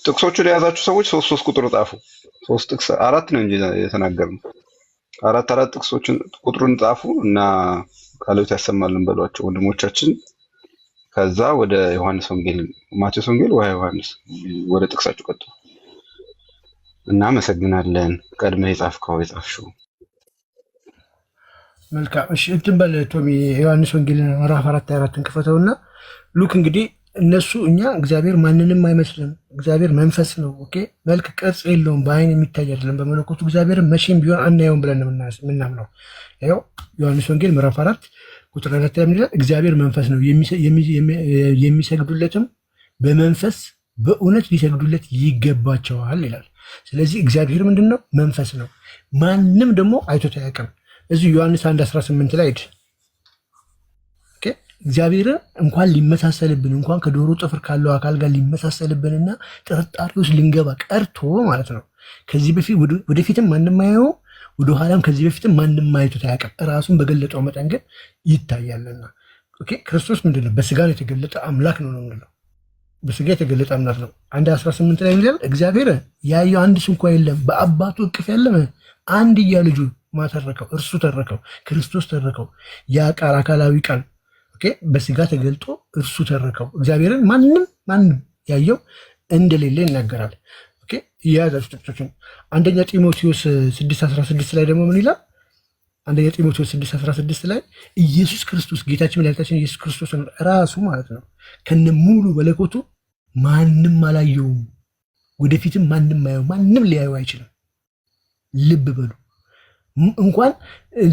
ጥቅሶቹን የያዛችሁ ሰዎች 3 ቁጥር ጻፉ። 3 ጥቅስ 4 ነው እንጂ የተናገርነው 4 ጥቅሶችን ቁጥሩን ጻፉ እና ቃሎት ያሰማልን በሏቸው ወንድሞቻችን። ከዛ ወደ ዮሐንስ ወንጌል፣ ማቴዎስ ወንጌል ወይ ዮሐንስ ወደ ጥቅሳችሁ ቀጥሉ። እናመሰግናለን። ቀድመህ የጻፍሽው መልካም። እሺ እንትን በል ቶሚ፣ ዮሐንስ ወንጌል ምዕራፍ 4:24 ክፈተውና ሉክ እንግዲህ እነሱ እኛ እግዚአብሔር ማንንም አይመስልም፣ እግዚአብሔር መንፈስ ነው። ኦኬ መልክ ቅርጽ የለውም፣ በአይን የሚታይ አይደለም። በመለኮቱ እግዚአብሔር መቼም ቢሆን አናየውም ብለን የምናምነው። ያው ዮሐንስ ወንጌል ምዕራፍ 4 ቁጥር 4 ላይ ምን ይላል? እግዚአብሔር መንፈስ ነው፣ የሚሰግዱለትም በመንፈስ በእውነት ሊሰግዱለት ይገባቸዋል ይላል። ስለዚህ እግዚአብሔር ምንድን ነው? መንፈስ ነው። ማንም ደግሞ አይቶት አያውቅም። እዚሁ ዮሐንስ 1:18 ላይ ሄድ። እግዚአብሔር እንኳን ሊመሳሰልብን እንኳን ከዶሮ ጥፍር ካለው አካል ጋር ሊመሳሰልብንና ጥርጣሬ ውስጥ ልንገባ ቀርቶ ማለት ነው። ከዚህ በፊት ወደፊትም ማንም አየው፣ ወደ ኋላም ከዚህ በፊትም ማንም አይቶት አያውቅም። ራሱን በገለጠው መጠን ግን ይታያልና። ኦኬ ክርስቶስ ምንድነው? በስጋ የተገለጠ አምላክ ነው የምንለው። በስጋ የተገለጠ አምላክ ነው። 1:18 ላይ ይላል እግዚአብሔር ያየው አንድ ስንኳ የለም፣ በአባቱ እቅፍ ያለ አንድያ ልጁ ማተረከው፣ እርሱ ተረከው፣ ክርስቶስ ተረከው። ያ ቃል አካላዊ ቃል በስጋ ተገልጦ እርሱ ተረከው። እግዚአብሔርን ማንም ያየው እንደሌለ ይናገራል። እያያዛችሁ ጥቅሶችን አንደኛ ጢሞቴዎስ 6:16 ላይ ደግሞ ምን ይላል? አንደኛ ጢሞቴዎስ 6:16 ላይ ኢየሱስ ክርስቶስ ጌታችን መድኃኒታችን ኢየሱስ ክርስቶስ ራሱ ማለት ነው ከነ ሙሉ መለኮቱ ማንም አላየውም፣ ወደፊትም ማንም አየው፣ ማንም ሊያየው አይችልም። ልብ በሉ። እንኳን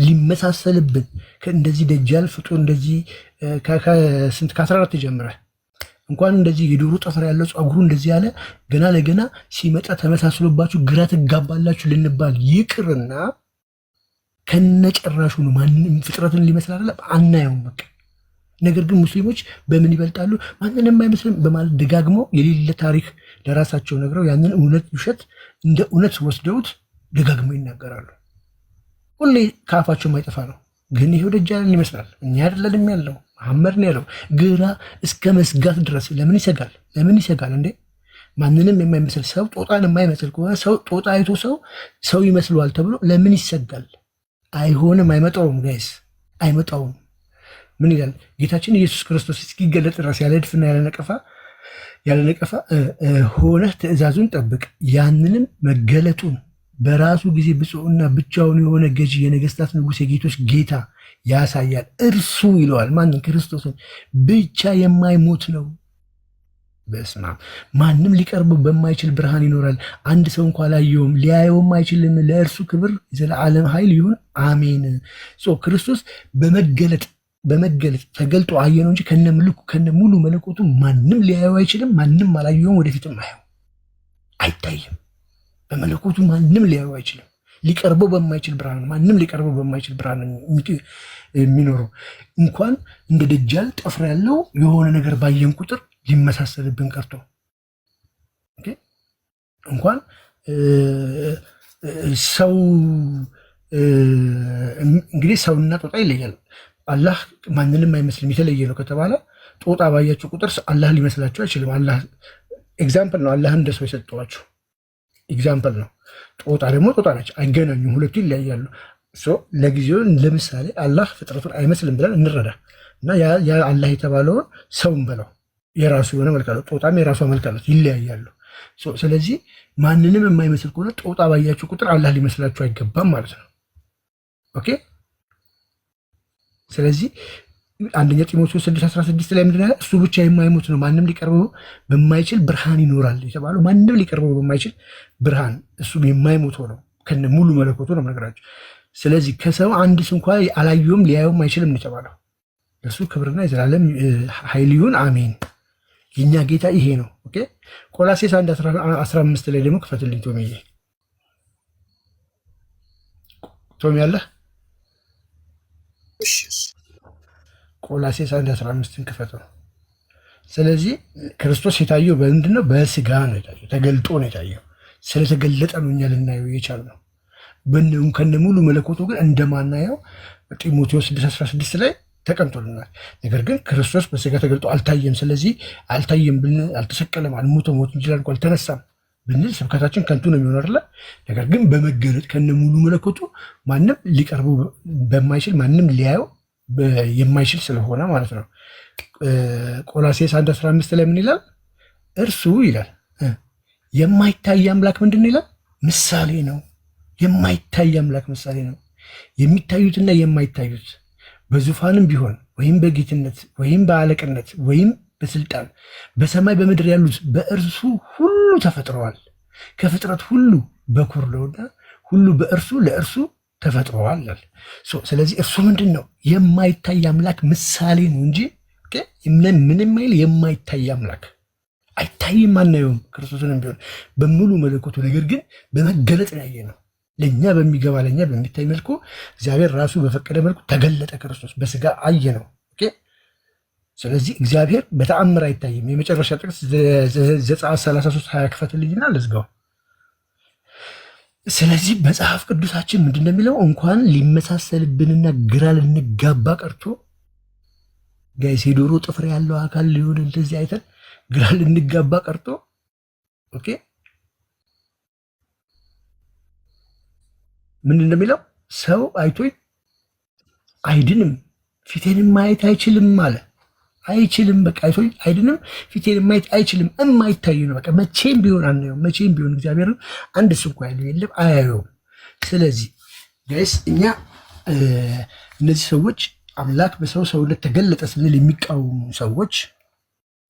ሊመሳሰልብን እንደዚህ ደጃል ፍጡር እንደዚህ ከ14 ጀምረህ እንኳን እንደዚህ የዶሮ ጥፍር ያለው ፀጉሩ እንደዚህ ያለ ገና ለገና ሲመጣ ተመሳስሎባችሁ ግራ ትጋባላችሁ ልንባል ይቅርና ከነጨራሹ ነው ማንም ፍጥረትን ሊመስል አይደለም አናየውም። በቃ ነገር ግን ሙስሊሞች በምን ይበልጣሉ? ማንንም አይመስልም በማለት ደጋግመው የሌለ ታሪክ ለራሳቸው ነግረው ያንን እውነት ውሸት እንደ እውነት ወስደውት ደጋግመው ይናገራሉ። ሁሌ ከአፋቸው የማይጠፋ ነው። ግን ይሄው ደጃልን ይመስላል። እኛ አይደለንም ያለው መሐመድ ነው ያለው። ግራ እስከ መስጋት ድረስ ለምን ይሰጋል እንዴ? ማንንም የማይመስል ሰው ጦጣን የማይመስል ከሆነ ሰው ጦጣ አይቶ ሰው ይመስለዋል ተብሎ ለምን ይሰጋል? አይሆንም፣ አይመጣውም። ጋይስ አይመጣውም። ምን ይላል ጌታችን ኢየሱስ ክርስቶስ እስኪገለጥ ድረስ ያለ እድፍና ያለ ነቀፋ ሆነህ ትእዛዙን ጠብቅ፣ ያንንም መገለጡን በራሱ ጊዜ ብፁዕና ብቻውን የሆነ ገዢ የነገስታት ንጉሥ የጌቶች ጌታ ያሳያል። እርሱ ይለዋል ማንን? ክርስቶስን ብቻ የማይሞት ነው። በስመ አብ። ማንም ሊቀርበው በማይችል ብርሃን ይኖራል። አንድ ሰው እንኳ ላየውም ሊያየውም አይችልም። ለእርሱ ክብር የዘላለም ኃይል ይሁን አሜን። ክርስቶስ በመገለጥ ተገልጦ አየነው እንጂ ከነ ሙሉ መለኮቱ ማንም ሊያየው አይችልም። ማንም አላየውም፣ ወደፊትም አይታይም። በመለኮቱ ማንም ሊያየው አይችልም። ሊቀርበው በማይችል ብርሃን ማንም ሊቀርበው በማይችል ብርሃን የሚኖረው እንኳን እንደ ደጃል ጥፍር ያለው የሆነ ነገር ባየን ቁጥር ሊመሳሰልብን ቀርቶ እንኳን ሰው እንግዲህ ሰውና ጦጣ ይለያል። አላህ ማንንም አይመስልም የተለየ ነው ከተባለ ጦጣ ባያችሁ ቁጥር አላህ ሊመስላችሁ አይችልም። አላህ ኤግዛምፕል ነው። አላህ እንደ ሰው የሰጠዋችሁ ኤግዛምፕል ነው። ጦጣ ደግሞ ጦጣ ነች፣ አይገናኙም፣ ሁለቱ ይለያያሉ። ለጊዜው ለምሳሌ አላህ ፍጥረቱን አይመስልም ብለን እንረዳ እና ያ አላህ የተባለውን ሰውን በለው የራሱ የሆነ መልክ አለው፣ ጦጣም የራሷ መልክ አላት፣ ይለያያሉ። ስለዚህ ማንንም የማይመስል ከሆነ ጦጣ ባያችሁ ቁጥር አላህ ሊመስላችሁ አይገባም ማለት ነው። ኦኬ። ስለዚህ አንደኛ ጢሞቴዎስ 6:16 ላይ ምንድን ነው? እሱ ብቻ የማይሞት ነው፣ ማንም ሊቀርበው በማይችል ብርሃን ይኖራል የተባለው ማንም ሊቀርበው በማይችል ብርሃን፣ እሱም የማይሞተው ነው፣ ከነ ሙሉ መለኮቱ ነው ነገራቸው። ስለዚህ ከሰው አንድስ እንኳ አላየውም ሊያየውም አይችልም ነው የተባለው። እርሱ ክብርና የዘላለም ኃይል ይሁን አሜን። የኛ ጌታ ይሄ ነው። ኦኬ። ቆላሴስ 1:15 ላይ ደግሞ ክፈትልኝ ቶሚዬ። ቶሚ አለ? ቆላሴስ 1:15 ክፈተው። ስለዚህ ክርስቶስ የታየው በምንድን ነው? በስጋ ነው የታየው፣ ተገልጦ ነው የታየው። ስለተገለጠ ነው እኛ ልናየው የቻልነው። ከነ ሙሉ መለኮቱ ግን እንደማናየው ጢሞቴዎስ 6:16 ላይ ተቀምጦልናል። ነገር ግን ክርስቶስ በስጋ ተገልጦ አልታየም። ስለዚህ አልታየም ብን አልተሰቀለም፣ አልሞተም፣ ሞት እንጂ አልተነሳም ብንል ስብከታችን ከንቱ ነው የሚሆን አይደለ? ነገር ግን በመገለጥ ከነ ሙሉ መለኮቱ ማንም ሊቀርበው በማይችል ማንም ሊያየው የማይችል ስለሆነ ማለት ነው። ቆላሴስ 1:15 ላይ ምን ይላል? እርሱ ይላል የማይታይ አምላክ ምንድን ይላል? ምሳሌ ነው። የማይታይ አምላክ ምሳሌ ነው። የሚታዩትና የማይታዩት በዙፋንም ቢሆን ወይም በጌትነት ወይም በአለቅነት ወይም በስልጣን በሰማይ በምድር ያሉት በእርሱ ሁሉ ተፈጥረዋል። ከፍጥረት ሁሉ በኩር ነውና ሁሉ በእርሱ ለእርሱ ተፈጥረዋል። ስለዚህ እርሱ ምንድን ነው? የማይታይ አምላክ ምሳሌ ነው እንጂ ምንም አይል የማይታይ አምላክ አይታይም፣ አናየውም። ክርስቶስንም ቢሆን በሙሉ መለኮቱ ነገር ግን በመገለጥ ያየ ነው። ለእኛ በሚገባ ለእኛ በሚታይ መልኩ እግዚአብሔር ራሱ በፈቀደ መልኩ ተገለጠ። ክርስቶስ በስጋ አየ ነው። ስለዚህ እግዚአብሔር በተአምር አይታይም። የመጨረሻ ጥቅስ ዘጸአት 33:20 ክፈትልኝና ልዝጋው። ስለዚህ መጽሐፍ ቅዱሳችን ምንድን ነው የሚለው? እንኳን ሊመሳሰልብንና ግራ ልንጋባ ቀርቶ ጋይስ የዶሮ ጥፍር ያለው አካል ሊሆን እንደዚህ አይተን ግራ ልንጋባ ቀርቶ ኦኬ ምንድን ነው የሚለው? ሰው አይቶኝ አይድንም፣ ፊቴንም ማየት አይችልም አለ። አይችልም፣ በቃ አይቶኝ አይድንም፣ ፊቴንም ማየት አይችልም። የማይታይ ነው። በቃ መቼም ቢሆን አናየውም። መቼም ቢሆን እግዚአብሔርን አንድ ስንኳ ያለው የለም፣ አያየውም። ስለዚህ ጋይስ እኛ እነዚህ ሰዎች አምላክ በሰው ሰውነት ተገለጠ ስንል የሚቃወሙ ሰዎች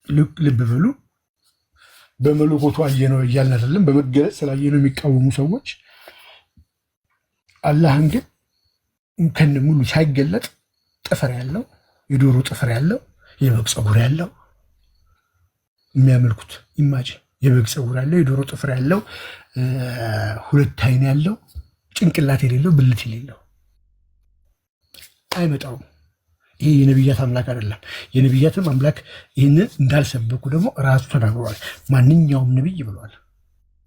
ልብ በሉ። በመለኮቱ አየነው እያልን አይደለም፣ በመገለጥ ስላየነው የሚቃወሙ ሰዎች አላህን ግን ከነ ሙሉ ሳይገለጥ ጥፍር ያለው የዶሮ ጥፍር ያለው የበግ ፀጉር ያለው የሚያመልኩት ኢማጂን፣ የበግ ፀጉር ያለው የዶሮ ጥፍር ያለው ሁለት አይን ያለው ጭንቅላት የሌለው ብልት የሌለው አይመጣውም። ይሄ የነቢያት አምላክ አይደለም። የነቢያትም አምላክ ይህንን እንዳልሰበኩ ደግሞ ራሱ ተናግሯል። ማንኛውም ነቢይ ብሏል።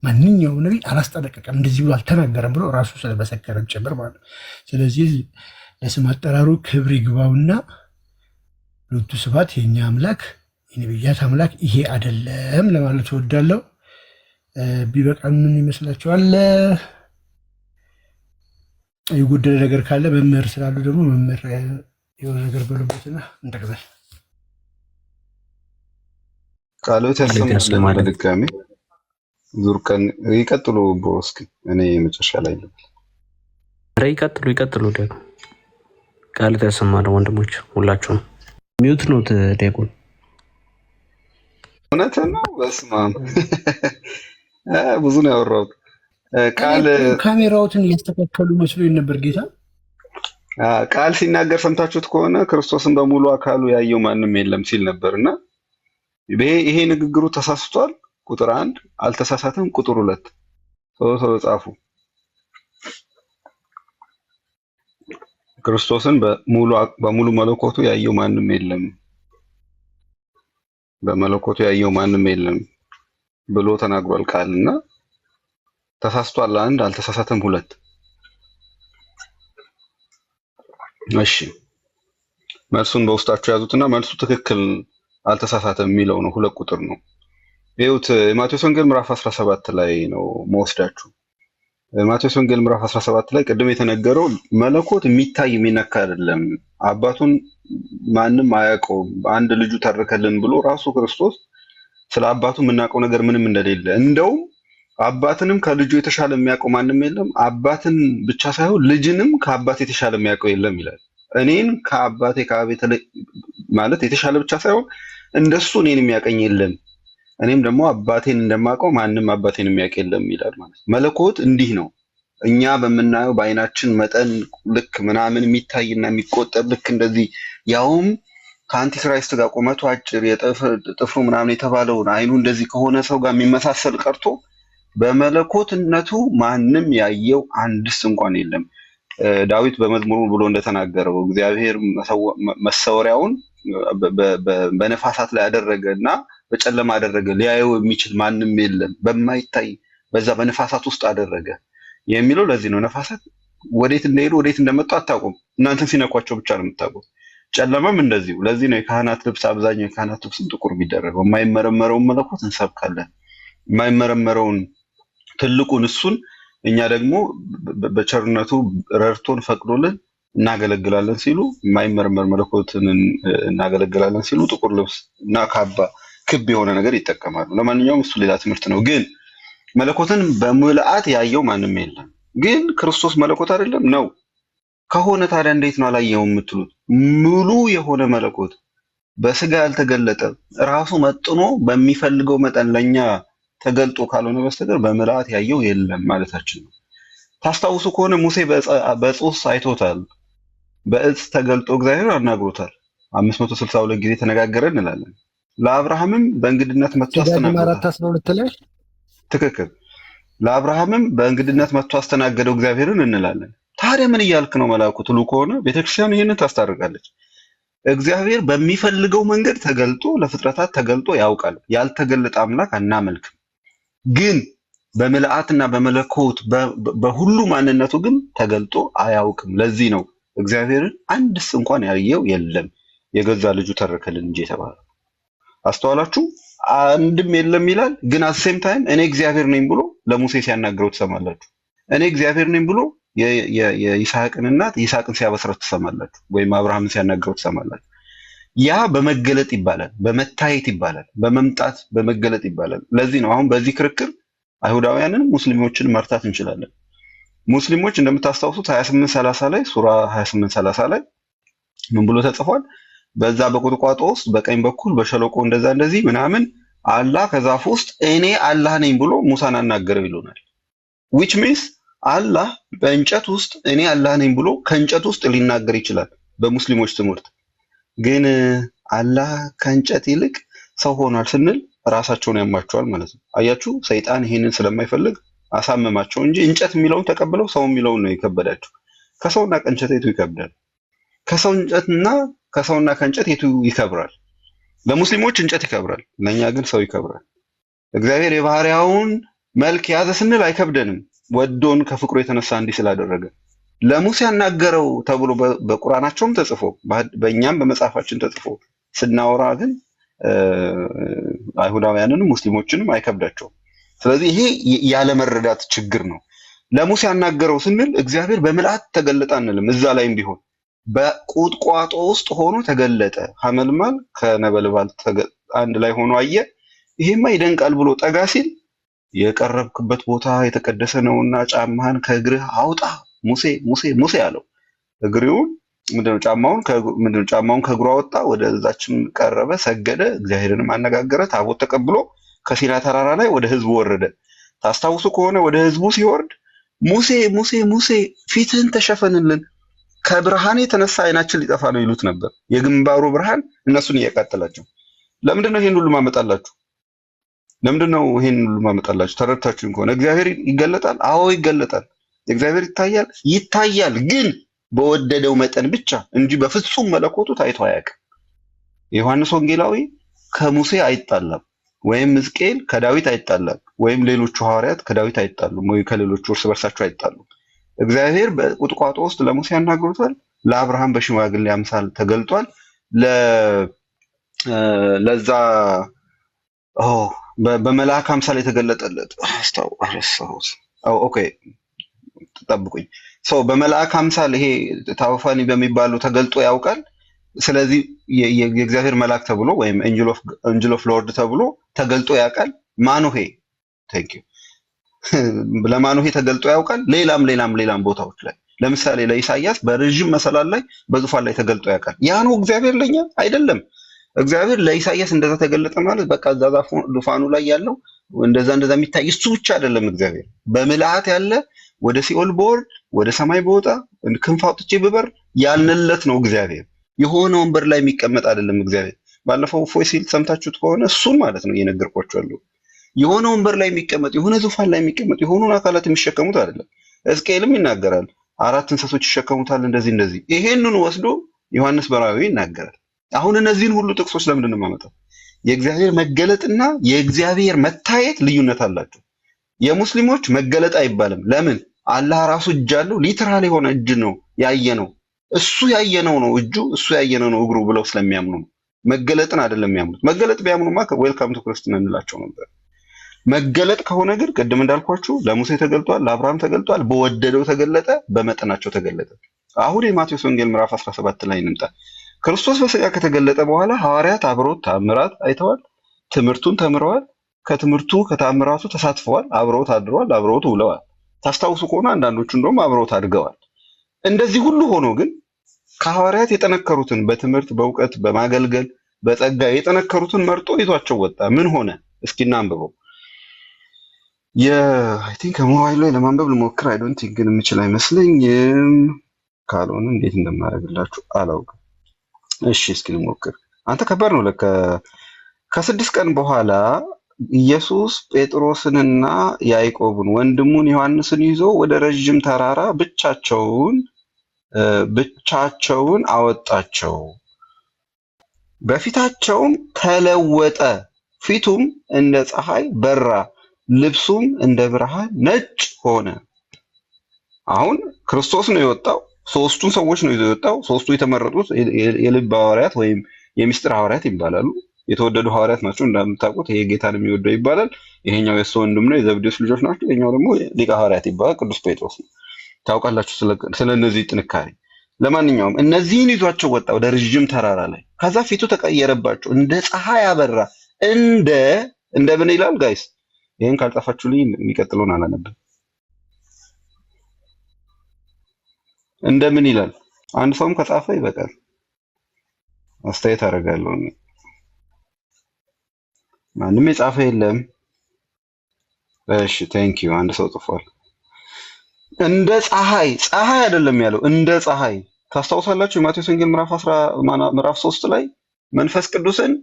ማንኛውም ነቢይ አላስጠነቀቀም፣ እንደዚህ ብሎ አልተናገረም ብሎ ራሱ ስለመሰከረም ጭምር ማለት ነው። ስለዚህ ለስም አጠራሩ ክብር ይግባውና ሎቱ ስብሐት የኛ አምላክ የነቢያት አምላክ ይሄ አይደለም ለማለት እወዳለሁ። ቢበቃን ምን ይመስላችኋል? የጎደለ ነገር ካለ መምህር ስላሉ ደግሞ መምህር የሆነ ነገር በሉበትና እንጠቅመን። ቃሎት ያሰማል። በድጋሚ ዙር ቀን ይቀጥሉ። እስኪ እኔ መጨረሻ ላይ ይቀጥሉ። ደግሞ ቃሎት ያሰማል ወንድሞች ሁላችሁም። ሚዩት ነው ዴቁን። እውነት ነው። በስመ አብ ብዙ ነው ያወራሁት። ካሜራዎትን እያስተካከሉ መስሎኝ ነበር ጌታ ቃል ሲናገር ሰምታችሁት ከሆነ ክርስቶስን በሙሉ አካሉ ያየው ማንም የለም ሲል ነበር እና ይሄ ንግግሩ ተሳስቷል። ቁጥር 1 አልተሳሳተም። ቁጥር 2 ሰው ጻፉ። ክርስቶስን በሙሉ መለኮቱ ያየው ማንም የለም፣ በመለኮቱ ያየው ማንም የለም ብሎ ተናግሯል ቃልና ተሳስቷል። 1 አልተሳሳተም። 2 እሺ መልሱን በውስጣችሁ ያዙትና መልሱ ትክክል አልተሳሳተም የሚለው ነው። 2 ቁጥር ነው። ይኸውት የማቴዎስ ወንጌል ምዕራፍ 17 ላይ ነው መወስዳችሁ። ማቴዎስ ወንጌል ምዕራፍ 17 ላይ ቅድም የተነገረው መለኮት የሚታይ የሚነካ አይደለም። አባቱን ማንም አያውቀውም፣ አንድ ልጁ ተረከልን ብሎ ራሱ ክርስቶስ ስለ አባቱ የምናውቀው ነገር ምንም እንደሌለ፣ እንደውም አባትንም ከልጁ የተሻለ የሚያውቀው ማንም የለም፣ አባትን ብቻ ሳይሆን ልጅንም ከአባት የተሻለ የሚያውቀው የለም ይላል። እኔን ከአባቴ ከአብ ማለት የተሻለ ብቻ ሳይሆን እንደሱ እኔን የሚያውቀኝ የለም፣ እኔም ደግሞ አባቴን እንደማውቀው ማንም አባቴን የሚያውቅ የለም ይላል። ማለት መለኮት እንዲህ ነው። እኛ በምናየው በአይናችን መጠን ልክ ምናምን የሚታይና የሚቆጠር ልክ እንደዚህ ያውም ከአንቲክራይስት ጋር ቁመቱ አጭር ጥፍሩ ምናምን የተባለውን አይኑ እንደዚህ ከሆነ ሰው ጋር የሚመሳሰል ቀርቶ በመለኮትነቱ ማንም ያየው አንድስ እንኳን የለም። ዳዊት በመዝሙሩ ብሎ እንደተናገረው እግዚአብሔር መሰወሪያውን በነፋሳት ላይ አደረገ እና በጨለማ አደረገ፣ ሊያየው የሚችል ማንም የለም፣ በማይታይ በዛ በነፋሳት ውስጥ አደረገ የሚለው ለዚህ ነው። ነፋሳት ወዴት እንደሄዱ ወዴት እንደመጡ አታውቁም፣ እናንተን ሲነኳቸው ብቻ ነው የምታውቁት። ጨለማም እንደዚሁ። ለዚህ ነው የካህናት ልብስ አብዛኛው የካህናት ልብስን ጥቁር የሚደረገው። የማይመረመረውን መለኮት እንሰብካለን፣ የማይመረመረውን ትልቁን እሱን እኛ ደግሞ በቸርነቱ ረድቶን ፈቅዶልን እናገለግላለን ሲሉ፣ የማይመረመር መለኮትን እናገለግላለን ሲሉ ጥቁር ልብስ እና ካባ ክብ የሆነ ነገር ይጠቀማሉ። ለማንኛውም እሱ ሌላ ትምህርት ነው። ግን መለኮትን በምልአት ያየው ማንም የለም። ግን ክርስቶስ መለኮት አይደለም ነው ከሆነ ታዲያ እንዴት ነው አላየውም የምትሉት? ሙሉ የሆነ መለኮት በስጋ ያልተገለጠ ራሱ መጥኖ በሚፈልገው መጠን ለኛ ተገልጦ ካልሆነ በስተቀር በምልአት ያየው የለም ማለታችን ነው። ታስታውሱ ከሆነ ሙሴ በጽሑፍ አይቶታል። በእጽ ተገልጦ እግዚአብሔር አናግሮታል። 562 ጊዜ ተነጋገረ እንላለን። ለአብርሃምም በእንግድነት መጥቶ አስተናገደው። ትክክል። ለአብርሃምም በእንግድነት መጥቶ አስተናገደው እግዚአብሔርን እንላለን። ታዲያ ምን እያልክ ነው? መልአኩ ትሉ ከሆነ ቤተክርስቲያን ይህንን ታስታርቃለች። እግዚአብሔር በሚፈልገው መንገድ ተገልጦ ለፍጥረታት ተገልጦ ያውቃል። ያልተገለጠ አምላክ አናመልክም። ግን በምልአትና በመለኮት በሁሉ ማንነቱ ግን ተገልጦ አያውቅም። ለዚህ ነው እግዚአብሔርን አንድስ እንኳን ያየው የለም የገዛ ልጁ ተረከልን እንጂ የተባለው። አስተዋላችሁ? አንድም የለም ይላል። ግን አት ሴም ታይም እኔ እግዚአብሔር ነኝ ብሎ ለሙሴ ሲያናግረው ትሰማላችሁ። እኔ እግዚአብሔር ነኝ ብሎ የይስሐቅን እናት ይስሐቅን ሲያበስራት ትሰማላችሁ። ወይም አብርሃምን ሲያናግረው ትሰማላችሁ። ያ በመገለጥ ይባላል፣ በመታየት ይባላል፣ በመምጣት በመገለጥ ይባላል። ለዚህ ነው አሁን በዚህ ክርክር አይሁዳውያንን ሙስሊሞችን መርታት እንችላለን። ሙስሊሞች እንደምታስታውሱት 28:30 ላይ ሱራ 28:30 ላይ ምን ብሎ ተጽፏል? በዛ በቁጥቋጦ ውስጥ በቀኝ በኩል በሸለቆ እንደዚህ ምናምን አላህ ከዛፍ ውስጥ እኔ አላህ ነኝ ብሎ ሙሳን አናገረው ይሉናል። which means አላህ በእንጨት ውስጥ እኔ አላህ ነኝ ብሎ ከእንጨት ውስጥ ሊናገር ይችላል በሙስሊሞች ትምህርት። ግን አላህ ከእንጨት ይልቅ ሰው ሆኗል ስንል ራሳቸውን ያማቸዋል ማለት ነው። አያችሁ፣ ሰይጣን ይሄንን ስለማይፈልግ አሳመማቸው እንጂ እንጨት የሚለውን ተቀብለው ሰው የሚለውን ነው የከበዳቸው። ከሰውና ከእንጨት የቱ ይከብዳል? ከሰውና ከእንጨት የቱ ይከብራል? ለሙስሊሞች እንጨት ይከብራል፣ ለኛ ግን ሰው ይከብራል። እግዚአብሔር የባህሪያውን መልክ ያዘ ስንል አይከብደንም፣ ወዶን ከፍቅሩ የተነሳ እንዲህ ስላደረገ። ለሙሴ ያናገረው ተብሎ በቁርአናቸውም ተጽፎ በእኛም በመጽሐፋችን ተጽፎ ስናወራ ግን አይሁዳውያንንም ሙስሊሞችንም አይከብዳቸውም። ስለዚህ ይሄ ያለመረዳት ችግር ነው። ለሙሴ ያናገረው ስንል እግዚአብሔር በምልአት ተገለጠ አንልም። እዛ ላይም ቢሆን በቁጥቋጦ ውስጥ ሆኖ ተገለጠ። ሐመልማል ከነበልባል አንድ ላይ ሆኖ አየ። ይሄማ ይደንቃል ብሎ ጠጋ ሲል የቀረብክበት ቦታ የተቀደሰ ነውና ጫማህን ከእግርህ አውጣ ሙሴ ሙሴ ሙሴ አለው። እግሩን ጫማውን ከእግሩ አወጣ፣ ወደዛችን ቀረበ፣ ሰገደ፣ እግዚአብሔርንም አነጋገረ። ታቦት ተቀብሎ ከሲና ተራራ ላይ ወደ ህዝቡ ወረደ። ታስታውሱ ከሆነ ወደ ህዝቡ ሲወርድ ሙሴ ሙሴ ሙሴ ፊትህን ተሸፈንልን፣ ከብርሃን የተነሳ አይናችን ሊጠፋ ነው ይሉት ነበር። የግንባሩ ብርሃን እነሱን እያቃጠላቸው። ለምንድን ነው ይሄን ሁሉ ማመጣላችሁ? ተረድታችሁን ከሆነ እግዚአብሔር ይገለጣል። አዎ ይገለጣል። እግዚአብሔር ይታያል፣ ግን በወደደው መጠን ብቻ እንጂ በፍጹም መለኮቱ ታይቶ አያውቅም። ዮሐንስ ወንጌላዊ ከሙሴ አይጣላም፣ ወይም ሕዝቅኤል ከዳዊት አይጣላም፣ ወይም ሌሎቹ ሐዋርያት ከዳዊት አይጣሉም፣ ወይ ከሌሎቹ እርስ በርሳቸው አይጣሉም። እግዚአብሔር በቁጥቋጦ ውስጥ ለሙሴ ያናግሮታል። ለአብርሃም በሽማግሌ አምሳል ተገልጧል። ለዛ በመልአክ አምሳል የተገለጠለት አረሳሁት። ኦኬ ጠብቁኝ። በመልአክ አምሳል ይሄ ታውፋኒ በሚባሉ ተገልጦ ያውቃል። ስለዚህ የእግዚአብሔር መልአክ ተብሎ ወይም ኤንጅል ኦፍ ሎርድ ተብሎ ተገልጦ ያውቃል። ማኑሄ ቴንክ ዩ ለማኑሄ ተገልጦ ያውቃል። ሌላም ቦታዎች ላይ ለምሳሌ ለኢሳይያስ በረዥም መሰላል ላይ በዙፋን ላይ ተገልጦ ያውቃል። ያ ነው እግዚአብሔር ለኛ አይደለም። እግዚአብሔር ለኢሳይያስ እንደዛ ተገለጠ ማለት በቃ እዛ ዙፋኑ ላይ ያለው እንደዛ የሚታይ እሱ ብቻ አይደለም። እግዚአብሔር በምልአት ያለ ወደ ሲኦል ቦርድ ወደ ሰማይ በወጣ ክንፍ አውጥቼ ብበር ያልንለት ነው። እግዚአብሔር የሆነ ወንበር ላይ የሚቀመጥ አይደለም። እግዚአብሔር ባለፈው ፎይ ሲል ሰምታችሁት ከሆነ እሱን ማለት ነው እየነገርኳችሁ ያለው የሆነ ወንበር ላይ የሚቀመጥ የሆነ ዙፋን ላይ የሚቀመጥ የሆኑን አካላት የሚሸከሙት አይደለም። ሕዝቅኤልም ይናገራል 4 እንስሶች ይሸከሙታል እንደዚህ። ይሄንን ወስዶ ዮሐንስ በራእዩ ይናገራል። አሁን እነዚህን ሁሉ ጥቅሶች ለምንድን ነው የማመጣው? የእግዚአብሔር መገለጥና የእግዚአብሔር መታየት ልዩነት አላቸው። የሙስሊሞች መገለጥ አይባልም። ለምን? አላህ ራሱ እጅ አለው። ሊትራል የሆነ እጅ ነው ያየነው። እሱ ያየነው ነው እጁ፣ እሱ ያየነው ነው እግሩ ብለው ስለሚያምኑ ነው። መገለጥን አይደለም የሚያምኑት። መገለጥ ቢያምኑማ ዌልካም ቱ ክርስትና እንላቸው ነበር። መገለጥ ከሆነ ግን ቅድም እንዳልኳችሁ ለሙሴ ተገልጧል፣ ለአብርሃም ተገልጧል፣ በወደደው ተገለጠ፣ በመጠናቸው ተገለጠ። አሁን የማቴዎስ ወንጌል ምዕራፍ 17 ላይ እንምጣ። ክርስቶስ በሥጋ ከተገለጠ በኋላ ሐዋርያት አብረውት ተአምራት አይተዋል፣ ትምህርቱን ተምረዋል፣ ከትምህርቱ ከተአምራቱ ተሳትፈዋል፣ አብረውት አድረዋል፣ አብረውት ውለዋል። ታስታውሱ ከሆነ አንዳንዶቹ እንደውም አብረውት አድገዋል። እንደዚህ ሁሉ ሆኖ ግን ከሐዋርያት የጠነከሩትን በትምህርት በእውቀት በማገልገል በጸጋ የጠነከሩትን መርጦ ይዟቸው ወጣ። ምን ሆነ? እስኪ እናንብበው። አይ ቲንክ ከሞባይል ላይ ለማንበብ ልሞክር። አይ ዶንት ቲንክ ግን የምችል አይመስለኝም። ካልሆነ እንዴት እንደማደርግላችሁ አላውቅም። እሺ እስኪ ልሞክር። አንተ ከባድ ነው ለካ። ከ6 ቀን በኋላ ኢየሱስ ጴጥሮስንና ያዕቆብን ወንድሙን ዮሐንስን ይዞ ወደ ረጅም ተራራ ብቻቸውን አወጣቸው። በፊታቸውም ተለወጠ፣ ፊቱም እንደ ፀሐይ በራ፣ ልብሱም እንደ ብርሃን ነጭ ሆነ። አሁን ክርስቶስ ነው የወጣው። ሶስቱን ሰዎች ነው ይዞ የወጣው። ሶስቱ የተመረጡት የልብ ሐዋርያት ወይም የምስጢር ሐዋርያት ይባላሉ። የተወደዱ ሐዋርያት ናቸው። እንደምታውቁት ይሄ ጌታን የሚወደው ይባላል። ይሄኛው የእሱ ወንድም ነው፣ የዘብዴዎስ ልጆች ናቸው። ይሄኛው ደግሞ ሊቀ ሐዋርያት ይባላል፣ ቅዱስ ጴጥሮስ ነው። ታውቃላችሁ ስለ እነዚህ ጥንካሬ። ለማንኛውም እነዚህን ይዟቸው ወጣ ወደ ረጅም ተራራ ላይ። ከዛ ፊቱ ተቀየረባቸው፣ እንደ ፀሐይ አበራ። እንደ ምን ይላል ጋይስ? ይሄን ካልጻፋችሁልኝ የሚቀጥለውን አላነብም። እንደምን ይላል? አንድ ሰውም ከጻፈ ይበቃል። አስተያየት አደርጋለሁ። ማንም የጻፈ የለም። እሺ ቴንክ ዩ። አንድ ሰው ጽፏል። እንደ ፀሐይ አይደለም ያለው፣ እንደ ፀሐይ። ታስታውሳላችሁ የማቴዎስ ወንጌል ምዕራፍ 3 ላይ መንፈስ ቅዱስን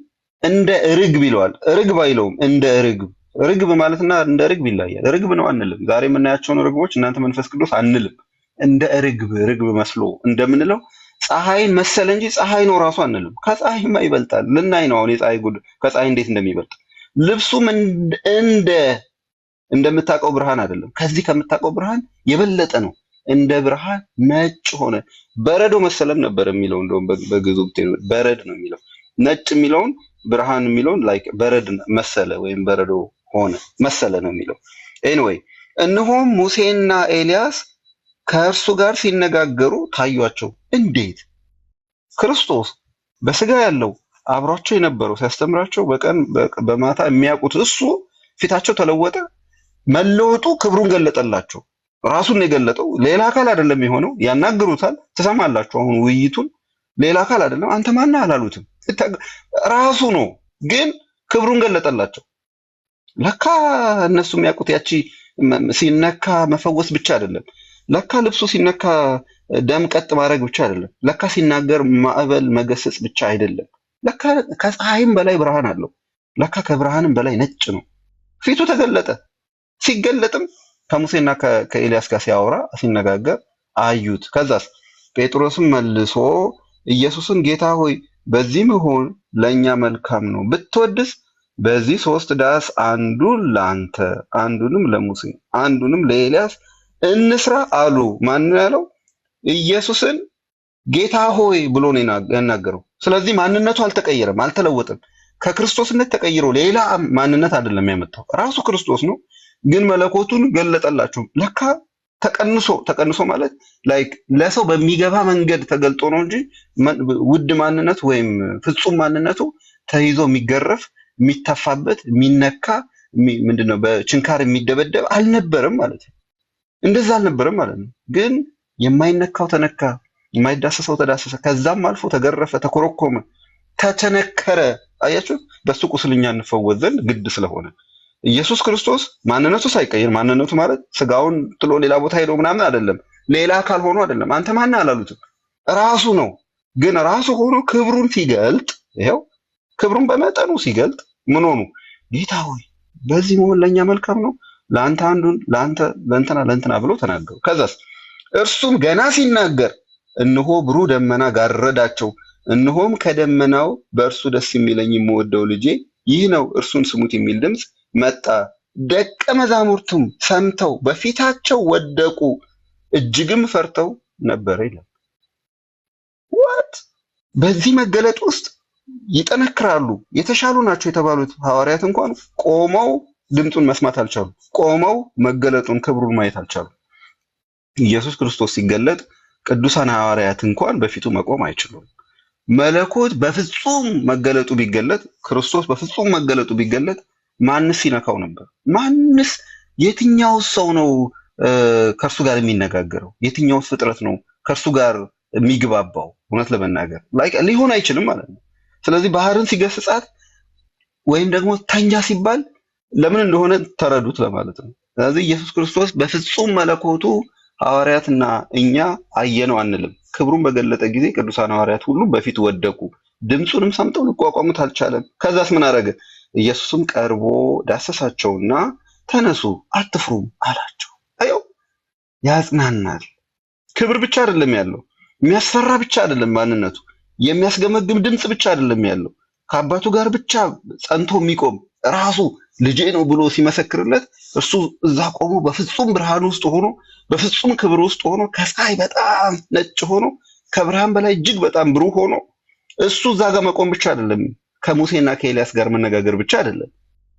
እንደ ርግብ ይለዋል። ርግብ አይለውም፣ እንደ ርግብ። ርግብ ማለትና እንደ ርግብ ይለያል። ርግብ ነው አንልም። ዛሬ የምናያቸውን ርግቦች እናንተ መንፈስ ቅዱስ አንልም። እንደ ርግብ መስሎ እንደምንለው ፀሐይን መሰለ እንጂ ፀሐይ ነው ራሱ አንልም። ከፀሐይማ ይበልጣል። ልናይ ነው አሁን የፀሐይ ጉድ ከፀሐይ እንዴት እንደሚበልጥ። ልብሱም እንደምታውቀው ብርሃን አይደለም፣ ከዚህ ከምታውቀው ብርሃን የበለጠ ነው። እንደ ብርሃን ነጭ ሆነ። በረዶ መሰለም ነበር የሚለው። እንደውም በግዙ በረድ ነው የሚለው። ነጭ የሚለውን ብርሃን የሚለውን ላይክ በረድ መሰለ ወይም በረዶ ሆነ መሰለ ነው የሚለው። ኤኒዌይ እነሆም ሙሴና ኤልያስ ከእርሱ ጋር ሲነጋገሩ ታዩአቸው። እንዴት? ክርስቶስ በስጋ ያለው አብሯቸው የነበረው ሲያስተምራቸው በቀን በማታ የሚያውቁት እሱ ፊታቸው ተለወጠ። መለወጡ ክብሩን ገለጠላቸው። ራሱን ነው የገለጠው። ሌላ አካል አይደለም የሆነው። ያናግሩታል፣ ትሰማላችሁ። አሁን ውይይቱን ሌላ አካል አይደለም። አንተ ማነህ አላሉትም። ራሱ ነው፣ ግን ክብሩን ገለጠላቸው። ለካ እነሱ የሚያውቁት ያቺ ሲነካ መፈወስ ብቻ አይደለም። ለካ ልብሱ ሲነካ ደም ቀጥ ማድረግ ብቻ አይደለም። ለካ ሲናገር ማዕበል መገሰጽ ብቻ አይደለም። ለካ ከፀሐይም በላይ ብርሃን አለው። ለካ ከብርሃንም በላይ ነጭ ነው። ፊቱ ተገለጠ። ሲገለጥም ከሙሴና ከኤልያስ ጋር ሲያወራ ሲነጋገር አዩት። ከዛስ ጴጥሮስም መልሶ ኢየሱስን ጌታ ሆይ በዚህ መሆን ለእኛ መልካም ነው። ብትወድስ በዚህ 3 ዳስ አንዱን ለአንተ፣ አንዱንም ለሙሴ፣ አንዱንም ለኤልያስ እንስራ አሉ። ማን ነው ያለው? ኢየሱስን ጌታ ሆይ ብሎ ነው ያናገረው። ስለዚህ ማንነቱ አልተቀየረም፣ አልተለወጠም። ከክርስቶስነት ተቀይሮ ሌላ ማንነት አይደለም ያመጣው፣ ራሱ ክርስቶስ ነው። ግን መለኮቱን ገለጠላቸው። ለካ ተቀንሶ ማለት ላይክ ለሰው በሚገባ መንገድ ተገልጦ ነው እንጂ ውድ ማንነቱ ወይም ፍጹም ማንነቱ ተይዞ የሚገረፍ የሚተፋበት የሚነካ ምንድነው በችንካር የሚደበደብ አልነበረም ማለት ነው። እንደዛ አልነበረም ማለት ነው። ግን የማይነካው ተነካ፣ የማይዳሰሰው ተዳሰሰ፣ ከዛም አልፎ ተገረፈ፣ ተኮረኮመ፣ ተቸነከረ። አያችሁ፣ በሱ ቁስልኛ እንፈወስ ዘንድ ግድ ስለሆነ ኢየሱስ ክርስቶስ ማንነቱ ሳይቀየር፣ ማንነቱ ማለት ስጋውን ጥሎ ሌላ ቦታ ሄዶ ምናምን አይደለም፣ ሌላ አካል ሆኖ አይደለም። አንተ ማን አላሉትም፣ ራሱ ነው። ግን ራሱ ሆኖ ክብሩን ሲገልጥ፣ ይሄው ክብሩን በመጠኑ ሲገልጥ ምን ሆኑ? ጌታ ሆይ በዚህ መሆን ለኛ መልካም ነው፣ ለአንተ አንዱን ለአንተ ለእንትና ብሎ ተናገሩ። ከዛስ እርሱም ገና ሲናገር እነሆ ብሩህ ደመና ጋረዳቸው፣ እነሆም ከደመናው በእርሱ ደስ የሚለኝ የምወደው ልጄ ይህ ነው እርሱን ስሙት የሚል ድምፅ መጣ። ደቀ መዛሙርቱም ሰምተው በፊታቸው ወደቁ፣ እጅግም ፈርተው ነበር ይላል። ዋት በዚህ መገለጥ ውስጥ ይጠነክራሉ። የተሻሉ ናቸው የተባሉት ሐዋርያት እንኳን ቆመው ድምፁን መስማት አልቻሉ። ቆመው መገለጡን ክብሩን ማየት አልቻሉ። ኢየሱስ ክርስቶስ ሲገለጥ ቅዱሳን ሐዋርያት እንኳን በፊቱ መቆም አይችሉም። መለኮት በፍጹም መገለጡ ቢገለጥ፣ ክርስቶስ በፍጹም መገለጡ ቢገለጥ ማንስ ይነካው ነበር? ማንስ የትኛው ሰው ነው ከእርሱ ጋር የሚነጋገረው? የትኛው ፍጥረት ነው ከእርሱ ጋር የሚግባባው? እውነት ለመናገር ሊሆን አይችልም ማለት ነው። ስለዚህ ባህርን ሲገስጻት ወይም ደግሞ ተኛ ሲባል ለምን እንደሆነ ተረዱት ለማለት ነው። ስለዚህ ኢየሱስ ክርስቶስ በፍጹም መለኮቱ ሐዋርያትና እኛ አየነው አንልም። ክብሩን በገለጠ ጊዜ ቅዱሳን ሐዋርያት ሁሉ በፊት ወደቁ፣ ድምፁንም ሰምተው ሊቋቋሙት አልቻለም። ከዛስ ምን አደረገ? ኢየሱስም ቀርቦ ዳሰሳቸውና ተነሱ አትፍሩም አላቸው። አየው፣ ያጽናናል። ክብር ብቻ አይደለም ያለው፣ የሚያስፈራ ብቻ አይደለም ማንነቱ፣ የሚያስገመግም ድምፅ ብቻ አይደለም ያለው፣ ከአባቱ ጋር ብቻ ጸንቶ የሚቆም ራሱ ልጄ ነው ብሎ ሲመሰክርለት እርሱ እዛ ቆሞ በፍጹም ብርሃን ውስጥ ሆኖ በፍጹም ክብር ውስጥ ሆኖ ከፀሐይ በጣም ነጭ ሆኖ ከብርሃን በላይ እጅግ በጣም ብሩህ ሆኖ እሱ እዛ ጋር መቆም ብቻ አይደለም፣ ከሙሴና ከኤልያስ ጋር መነጋገር ብቻ አይደለም፣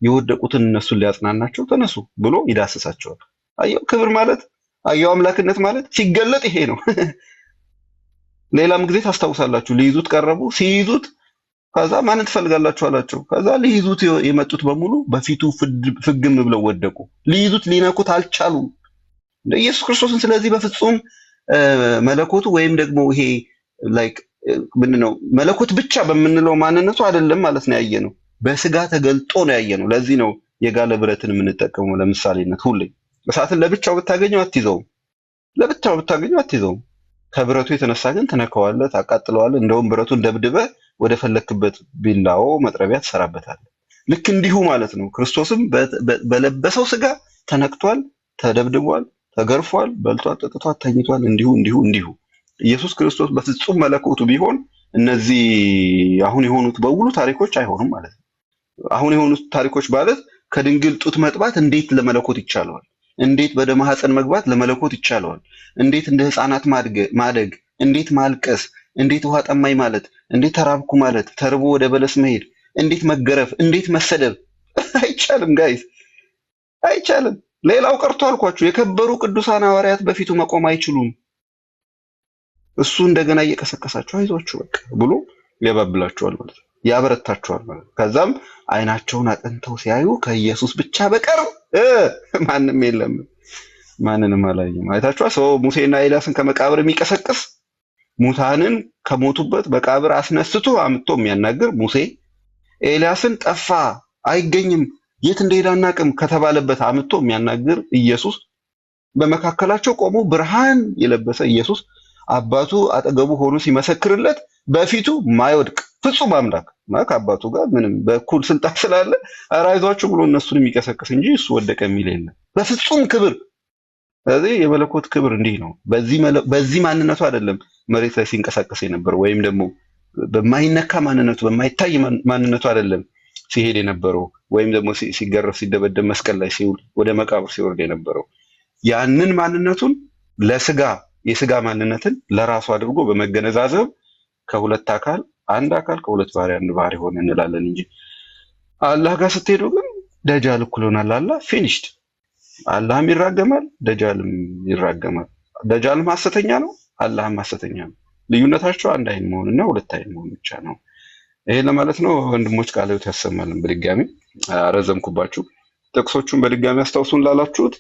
የወደቁትን እነሱን ሊያጽናናቸው ተነሱ ብሎ ይዳስሳቸዋል። አየው ክብር ማለት፣ አየው አምላክነት ማለት ሲገለጥ ይሄ ነው። ሌላም ጊዜ ታስታውሳላችሁ፣ ሊይዙት ቀረቡ። ሲይዙት ከዛ ማንን ትፈልጋላችሁ አላቸው። ከዛ ሊይዙት የመጡት በሙሉ በፊቱ ፍግም ብለው ወደቁ። ሊይዙት ሊነኩት አልቻሉም ኢየሱስ ክርስቶስን። ስለዚህ በፍጹም መለኮቱ ወይም ደግሞ ይሄ ላይክ ምንድነው መለኮት ብቻ በምንለው ማንነቱ አይደለም ማለት ነው ያየነው፣ በስጋ ተገልጦ ነው ያየነው። ለዚህ ነው የጋለ ብረትን የምንጠቀመው ለምሳሌነት። ሁሌ እሳትን ለብቻው ብታገኘው አትይዘውም፣ ለብቻው ብታገኘው አትይዘውም። ከብረቱ የተነሳ ግን ትነካዋለህ፣ ታቃጥለዋለህ። እንደውም ብረቱን ደብድበህ ወደ ፈለክበት ቢላዎ መጥረቢያ ትሰራበታለህ። ልክ እንዲሁ ማለት ነው ክርስቶስም በለበሰው ስጋ ተነክቷል፣ ተደብድቧል፣ ተገርፏል፣ በልቷል፣ ጠጥቷል፣ ተኝቷል። እንዲሁ ኢየሱስ ክርስቶስ በፍጹም መለኮቱ ቢሆን እነዚህ አሁን የሆኑት በሙሉ ታሪኮች አይሆኑም ማለት ነው። አሁን የሆኑት ታሪኮች ማለት ከድንግል ጡት መጥባት እንዴት ለመለኮት ይቻለዋል? እንዴት ወደ ማህፀን መግባት ለመለኮት ይቻለዋል? እንዴት እንደ ህፃናት ማደግ፣ እንዴት ማልቀስ፣ እንዴት ውሃ ጠማኝ ማለት፣ እንዴት ተራብኩ ማለት፣ ተርቦ ወደ በለስ መሄድ፣ እንዴት መገረፍ፣ እንዴት መሰደብ አይቻልም ጋይስ፣ አይቻልም። ሌላው ቀርቶ አልኳችሁ የከበሩ ቅዱሳን ሐዋርያት በፊቱ መቆም አይችሉም። እሱ እንደገና እየቀሰቀሳቸው አይዟችሁ በቃ ብሎ ያባብላቸዋል ማለት ነው፣ ያበረታቸዋል ማለት ነው። ከዛም አይናቸውን አጥንተው ሲያዩ ከኢየሱስ ብቻ በቀር ማንም የለም፣ ማንንም አላየም። አይታችኋል? ሰው ሙሴና ኤልያስን ከመቃብር የሚቀሰቅስ ሙታንን ከሞቱበት መቃብር አስነስቶ አምጥቶ የሚያናግር ሙሴ፣ ኤልያስን ጠፋ አይገኝም የት እንደሄደ አናውቅም ከተባለበት አምጥቶ የሚያናግር ኢየሱስ፣ በመካከላቸው ቆሞ ብርሃን የለበሰ ኢየሱስ፣ አባቱ አጠገቡ ሆኖ ሲመሰክርለት በፊቱ ማይወድቅ ፍጹም አምላክ ከአባቱ ጋር ምንም በኩል ስልጣን ስላለ ኧረ አይዟችሁ ብሎ እነሱን የሚቀሰቅስ እንጂ እሱ ወደቀ የሚል የለም በፍጹም ክብር። ስለዚህ የመለኮት ክብር እንዲህ ነው። በዚህ ማንነቱ አይደለም መሬት ላይ ሲንቀሳቀስ የነበረው፣ ወይም ደግሞ በማይነካ ማንነቱ በማይታይ ማንነቱ አይደለም ሲሄድ የነበረው፣ ወይም ደግሞ ሲገረፍ ሲደበደብ መስቀል ላይ ሲውል ወደ መቃብር ሲወርድ የነበረው። ያንን ማንነቱን የስጋ ማንነትን ለራሱ አድርጎ በመገነዛዘብ ከሁለት አካል አንድ አካል ከሁለት ባህሪ አንድ ባህሪ ሆነ እንላለን እንጂ አላህ ጋር ስትሄዱ ግን ደጃል እኩል ሆናል። አላህ ፊኒሽድ። አላህም ይራገማል፣ ደጃልም ይራገማል። ደጃልም ሐሰተኛ ነው፣ አላህም ሐሰተኛ ነው። ልዩነታቸው አንድ አይን መሆንና ሁለት አይን መሆን ብቻ ነው። ይሄ ለማለት ነው። ወንድሞች ቃለ ሕይወት ያሰማልን። በድጋሚ አረዘምኩባችሁ። ጥቅሶቹን በድጋሚ አስታውሱን ላላችሁት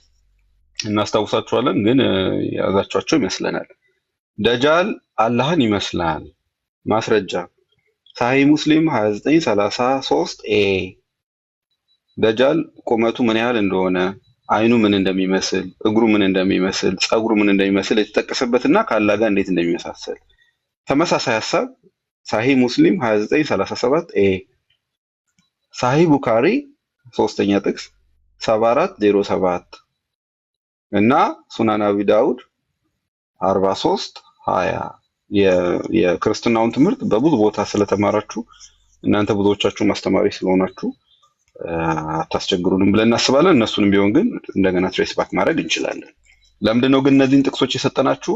እናስታውሳችኋለን፣ ግን የያዛችኋቸው ይመስለናል። ደጃል አላህን ይመስላል። ማስረጃ ሳሂህ ሙስሊም 2933 ኤ ደጃል ቁመቱ ምን ያህል እንደሆነ፣ አይኑ ምን እንደሚመስል፣ እግሩ ምን እንደሚመስል፣ ጸጉሩ ምን እንደሚመስል የተጠቀሰበትና ከአላህ ጋር እንዴት እንደሚመሳሰል ተመሳሳይ ሐሳብ ሳሂህ ሙስሊም 2937 ኤ ሳሂህ ቡካሪ ሶስተኛ ጥቅስ 7407 እና ሱናን አቢ ዳውድ 4320 የክርስትናውን ትምህርት በብዙ ቦታ ስለተማራችሁ እናንተ ብዙዎቻችሁ ማስተማሪ ስለሆናችሁ አታስቸግሩንም ብለን እናስባለን። እነሱንም ቢሆን ግን እንደገና ትሬስ ባክ ማድረግ እንችላለን። ለምንድነው ግን እነዚህን ጥቅሶች የሰጠናችሁ?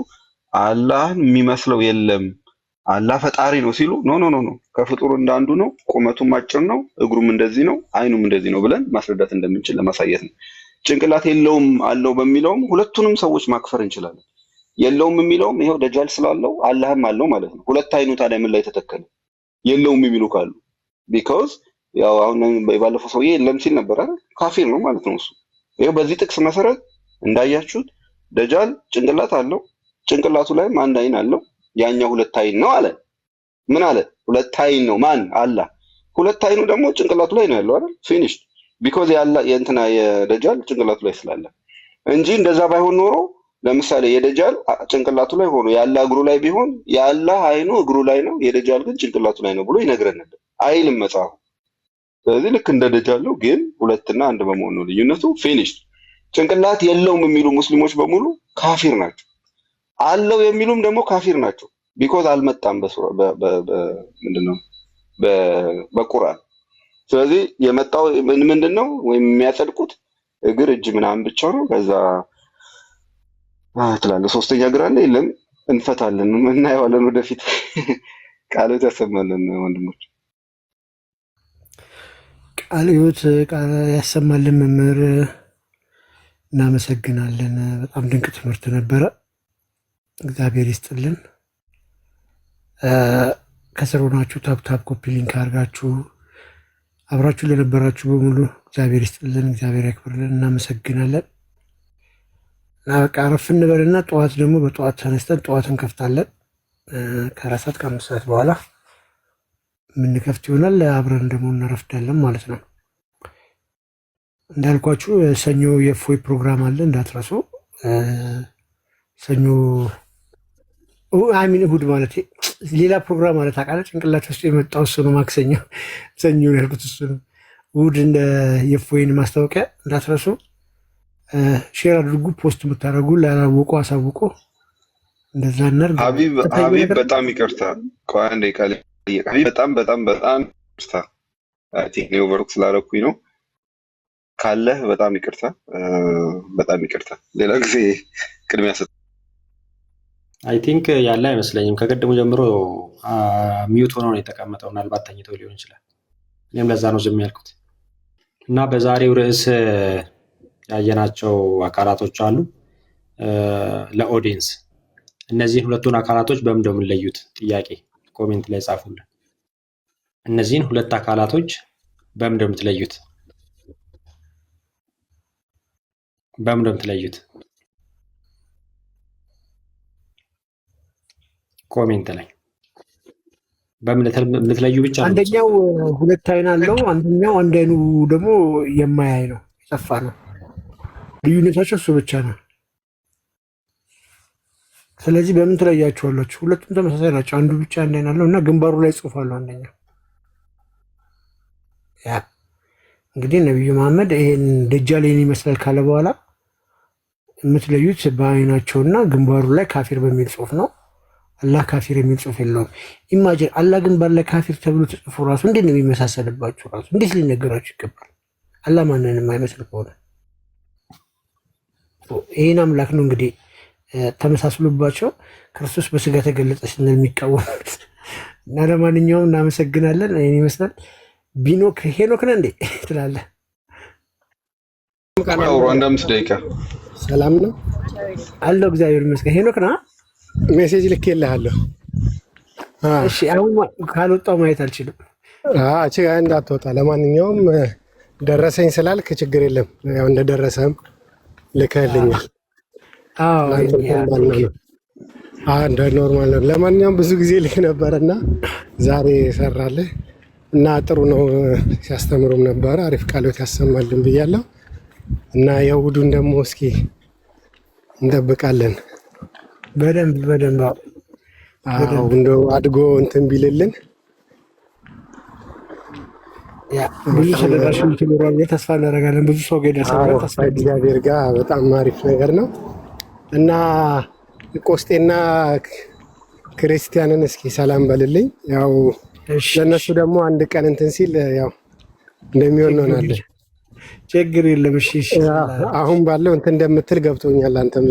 አላህን የሚመስለው የለም አላህ ፈጣሪ ነው ሲሉ ኖ ኖ ኖ ኖ ከፍጡር እንዳንዱ ነው፣ ቁመቱም አጭር ነው፣ እግሩም እንደዚህ ነው፣ አይኑም እንደዚህ ነው ብለን ማስረዳት እንደምንችል ለማሳየት ነው። ጭንቅላት የለውም አለው በሚለውም ሁለቱንም ሰዎች ማክፈር እንችላለን። የለውም የሚለውም ይሄው ደጃል ስላለው አላህም አለው ማለት ነው። ሁለት አይኑ ታዲያ ምን ላይ ተተከለ? የለውም የሚሉ ካሉ ቢኮዝ ያው አሁን ባለፈው ሰውዬ የለም ሲል ነበር አይደል? ካፊር ነው ማለት ነው እሱ። ይሄው በዚህ ጥቅስ መሰረት እንዳያችሁት ደጃል ጭንቅላት አለው፣ ጭንቅላቱ ላይም አንድ አይን አለው። ያኛው ሁለት አይን ነው አለ። ምን አለ? ሁለት አይን ነው ማን? አላህ። ሁለት አይኑ ደግሞ ጭንቅላቱ ላይ ነው ያለው አይደል? ፊኒሽድ ቢኮዝ የእንትና የደጃል ጭንቅላቱ ላይ ስላለ እንጂ እንደዛ ባይሆን ኖሮ ለምሳሌ የደጃል ጭንቅላቱ ላይ ሆኖ ያለ እግሩ ላይ ቢሆን የአላህ አይኑ እግሩ ላይ ነው፣ የደጃል ግን ጭንቅላቱ ላይ ነው ብሎ ይነግረን ነበር አይልም መጽሐፉ። ስለዚህ ልክ እንደ ደጃል ነው፣ ግን ሁለትና አንድ በመሆኑ ነው ልዩነቱ። ፊኒሽድ። ጭንቅላት የለውም የሚሉ ሙስሊሞች በሙሉ ካፊር ናቸው። አለው የሚሉም ደግሞ ካፊር ናቸው። ቢኮዝ አልመጣም ምንድነው በቁርአን። ስለዚህ የመጣው ምንድነው ወይም የሚያጸድቁት እግር እጅ ምናምን ብቻ ነው። ከዛ ትላለህ ሶስተኛ እግር አለ የለም፣ እንፈታለን፣ እናየዋለን ወደፊት። ቃል ሕይወት ያሰማልን ወንድሞች፣ ቃል ሕይወት ያሰማልን መምህር፣ እናመሰግናለን። በጣም ድንቅ ትምህርት ነበረ። እግዚአብሔር ይስጥልን። ከስር ሆናችሁ ታፕታፕ ኮፒ ሊንክ አድርጋችሁ አብራችሁ ለነበራችሁ በሙሉ እግዚአብሔር ይስጥልን፣ እግዚአብሔር ያክብርልን። እናመሰግናለን። እና በቃ አረፍ እንበልና ጠዋት ደግሞ በጠዋት ተነስተን ጠዋት እንከፍታለን። ከ4 ሰዓት ከ5 ሰዓት በኋላ የምንከፍት ይሆናል። አብረን ደግሞ እናረፍዳለን ማለት ነው። እንዳልኳችሁ ሰኞ የእፎይ ፕሮግራም አለ እንዳትረሱ። ሰኞ አሚን እሑድ ማለት ሌላ ፕሮግራም ማለት ታውቃለህ። ጭንቅላት ውስጥ የመጣው እሱ ነው። ማክሰኞ ሰኞ ያልኩት እሱ ነው። እሑድ እንደ የእፎይን ማስታወቂያ እንዳትረሱ። ሼር አድርጉ፣ ፖስት የምታደርጉ ላላወቁ አሳውቁ። እንደዛ እናድርግ። ሀቢብ በጣም ይቅርታ፣ ቆይ አንዴ ቃል ሀቢብ በጣም በጣም በጣም ይቅርታ። ቲክ ኦቨርኩ ስላደረኩኝ ነው። ካለህ በጣም ይቅርታ፣ በጣም ይቅርታ። ሌላ ጊዜ ቅድሚያ ሰጥ። አይ ቲንክ ያለ አይመስለኝም። ከቅድሙ ጀምሮ ሚዩት ሆኖ ነው የተቀመጠው። ምናልባት ተኝተው ሊሆን ይችላል። እኔም ለዛ ነው ዝም ያልኩት። እና በዛሬው ርዕስ ያየናቸው አካላቶች አሉ። ለኦዲየንስ እነዚህን ሁለቱን አካላቶች በምን ነው የምንለዩት? ጥያቄ ኮሜንት ላይ ጻፉልን። እነዚህን ሁለት አካላቶች በምን ነው የምትለዩት? በምን ነው የምትለዩት? ኮሜንት ላይ በምን የምትለዩ ብቻ ነው። አንደኛው ሁለት አይን አለው፣ አንደኛው አንድ አይኑ ደግሞ የማያይ ነው፣ የጠፋ ነው። ልዩነታቸው እሱ ብቻ ነው። ስለዚህ በምን ትለያቸዋላችሁ? ሁለቱም ተመሳሳይ ናቸው። አንዱ ብቻ አንድ አይን አለው እና ግንባሩ ላይ ጽሑፍ አለው አንደኛው። ያ እንግዲህ ነቢዩ መሐመድ ይሄን ደጃል ይሄን ይመስላል ካለ በኋላ የምትለዩት በአይናቸውና ግንባሩ ላይ ካፊር በሚል ጽሑፍ ነው። አላህ ካፊር የሚል ጽሑፍ የለውም። ኢማጂን አላህ ግንባር ላይ ካፊር ተብሎ ተጽፎ ራሱ እንዴት ነው የሚመሳሰልባችሁ? ራሱ እንዴት ሊነገራችሁ ይገባል? አላህ ማንንም የማይመስል ከሆነ ይህን አምላክ ነው እንግዲህ ተመሳስሎባቸው ክርስቶስ በስጋ ተገለጸ ስንል የሚቃወሙት እና ለማንኛውም እናመሰግናለን። ይሄን ይመስላል። ቢኖክ ሄኖክ ነህ እንዴ ትላለህ? አውሮ አንድ 5 ደቂቃ ሰላም ነው አለው። እግዚአብሔር ይመስገን። ሄኖክ ነህ? ሜሴጅ ልኬልሃለሁ። እሺ አሁን ካልወጣው ማየት አልችልም። እቺ እንዳትወጣ። ለማንኛውም ደረሰኝ ስላልክ ችግር የለም። ያው እንደደረሰም ልከህልኛል። እንደ ኖርማል ነው። ለማንኛውም ብዙ ጊዜ ልክ ነበረና ዛሬ ሰራልህ እና ጥሩ ነው። ሲያስተምሩም ነበረ። አሪፍ ቃሎት ያሰማልን ብያለሁ እና የእሑዱን ደግሞ እስኪ እንጠብቃለን። በደንብ እንደው አድጎ እንትን ቢልልን ብዙ ተደራሽነት ይኖራል ብለን ተስፋ እናደርጋለን። ብዙ ሰው ጋር ይደርሳል ተስፋ እግዚአብሔር ጋር በጣም አሪፍ ነገር ነው እና ቆስጤና ክርስቲያንን እስኪ ሰላም በልልኝ። ያው ለነሱ ደግሞ አንድ ቀን እንትን ሲል ያው እንደሚሆን እንሆናለን። ችግር የለም። እሺ አሁን ባለው እንትን እንደምትል ገብቶኛል። አንተም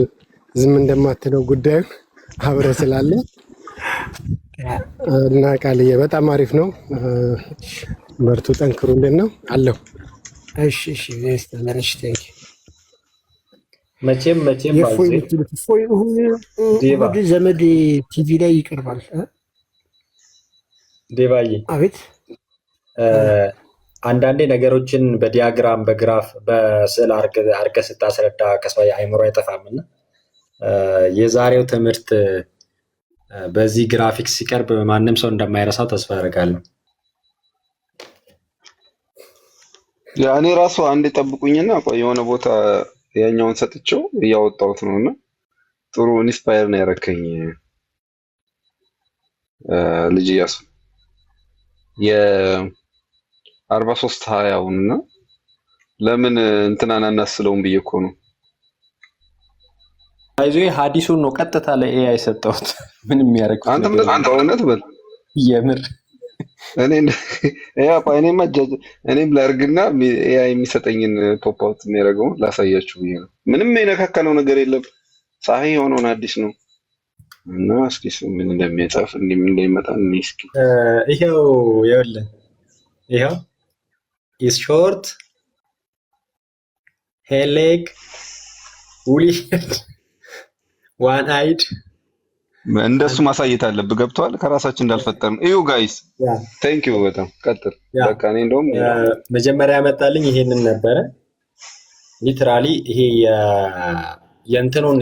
ዝም እንደማትለው ጉዳዩ አብረህ ስላለ እና ቃልዬ በጣም አሪፍ ነው። በርቱ፣ ጠንክሩልን ነው አለው። እሺ መቼም ዘመድ ቲቪ ላይ ይቀርባል። ዴባዬ አቤት። አንዳንዴ ነገሮችን በዲያግራም በግራፍ በስዕል አድርገህ ስታስረዳ ከሰው አይምሮ አይጠፋምና የዛሬው ትምህርት በዚህ ግራፊክስ ሲቀርብ ማንም ሰው እንደማይረሳው ተስፋ አደርጋለሁ። እኔ ራሱ አንድ ጠብቁኝና ቆይ የሆነ ቦታ ያኛውን ሰጥቼው እያወጣሁት ነውና ጥሩ ኢንስፓየር ነው ያረከኝ ልጅ እያሱ የ4320ና ለምን እንትናን አናስለውም ብዬ እኮ ነው። አይዞ ሐዲሱን ነው ቀጥታ ለኤአይ ሰጠሁት። ምንም ያረክ አንተም በእውነት በል የምር እኔም ላርግና ኤአይ የሚሰጠኝን ፖፕ አውት የሚያደርገውን ላሳያችሁ ብዬ ነው። ምንም የነካከለው ነገር የለም። ፀሐይ የሆነውን አዲስ ነው እና እስኪ ምን እንደሚያጻፍ ምን እንደሚመጣ እስኪ ይሄው ይኸውልህ፣ ይሄው is short ሄሌክ ውሊድ ዋን አይድ እንደሱ ማሳየት አለብህ። ገብቷል? ከራሳችን እንዳልፈጠርን እዩ ጋይስ። ቴንክ ዩ በጣም ቀጥል። በቃ እኔ እንደውም መጀመሪያ ያመጣልኝ ይሄንን ነበረ። ሊትራሊ ይሄ የእንትኑን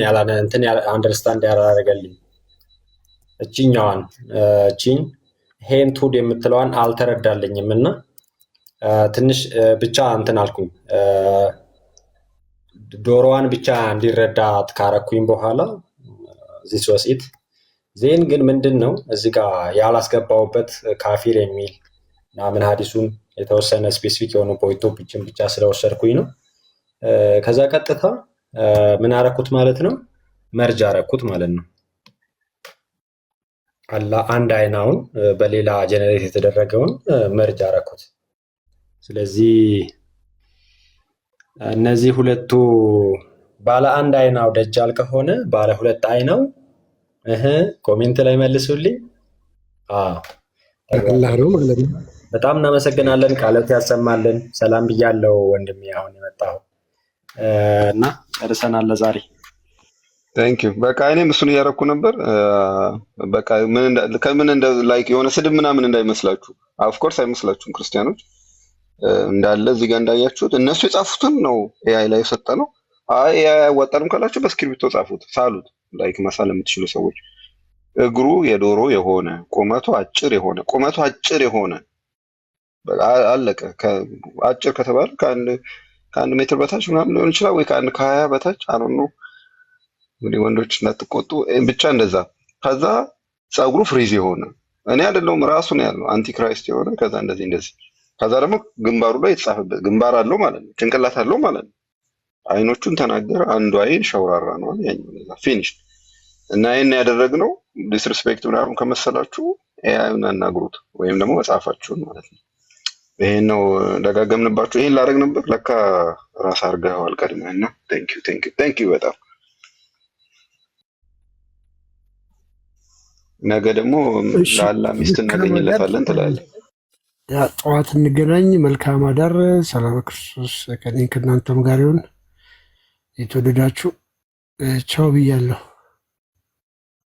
አንደርስታንድ ያላደረገልኝ እቺኛዋን ሄንቱድ የምትለዋን አልተረዳልኝም እና ትንሽ ብቻ እንትን አልኩኝ። ዶሮዋን ብቻ እንዲረዳ ካረኩኝ በኋላ ዚስ ዋስ ኢት ዜን ግን ምንድን ነው እዚህ ጋር ያላስገባውበት ካፊር የሚል ምናምን ሐዲሱን የተወሰነ ስፔሲፊክ የሆኑ ፖይንቶችን ብቻ ስለወሰድኩኝ ነው። ከዛ ቀጥታ ምን አረኩት ማለት ነው? መርጅ አረኩት ማለት ነው። አንድ አይናውን በሌላ ጀነሬት የተደረገውን መርጅ አረኩት። ስለዚህ እነዚህ ሁለቱ ባለ አንድ አይናው ደጃል ከሆነ ባለ ሁለት አይናው ኮሜንት ላይ መልሱልኝ። አላህ ነው ማለት ነው። በጣም እናመሰግናለን። ቃላት ያሰማልን። ሰላም ብያለሁ ወንድሜ። አሁን የመጣው እና ጨርሰናል ለዛሬ። ቴንክ ዩ። በቃ እኔም እሱን እያደረኩ ነበር። በቃ ከምን እንደ ላይክ የሆነ ስድብ ምናምን እንዳይመስላችሁ። ኦፍ ኮርስ አይመስላችሁም ክርስቲያኖች እንዳለ እዚህ ጋር እንዳያችሁት እነሱ የጻፉትን ነው ኤአይ ላይ የሰጠ ነው። ኤአይ አይወጣንም ካላችሁ በስክሪፕቶ ጻፉት፣ ሳሉት። ላይክ መሳል የምትችሉ ሰዎች እግሩ የዶሮ የሆነ ቁመቱ አጭር የሆነ አለቀ። አጭር ከተባለ ከአንድ ሜትር በታች ምናምን ሊሆን ይችላል ወይ ከ20 በታች አሁን ነው እንግዲህ ወንዶች እንዳትቆጡ ብቻ እንደዛ። ከዛ ፀጉሩ ፍሪዝ የሆነ እኔ አይደለሁም ራሱ ነው ያለው አንቲክራይስት የሆነ ከዛ እንደዚህ ከዛ ደግሞ ግንባሩ ላይ የተጻፈበት ግንባር አለው ማለት ነው፣ ጭንቅላት አለው ማለት ነው። አይኖቹን ተናገረ። አንዱ አይን ሸውራራ ነው ያኛው ፊኒሽ እና ይሄን ያደረግነው ዲስሪስፔክት ምናምን ከመሰላችሁ ኤአይን አናግሩት ወይም ደግሞ መጻፋችሁን ማለት ነው። ይሄን ነው ደጋገምንባችሁ። ይሄን ላደርግ ነበር ለካ ራስ አድርገዋል ቀድመህና ቴንክ ዩ በጣም ነገ ደግሞ ለአላህ ሚስት እናገኝለታለን ትላለህ። ጠዋት እንገናኝ። መልካም አዳር። ሰላም ክርስቶስ ከእኔ ከእናንተም ጋር ይሁን። የተወደዳችሁ ቻው ብያለሁ።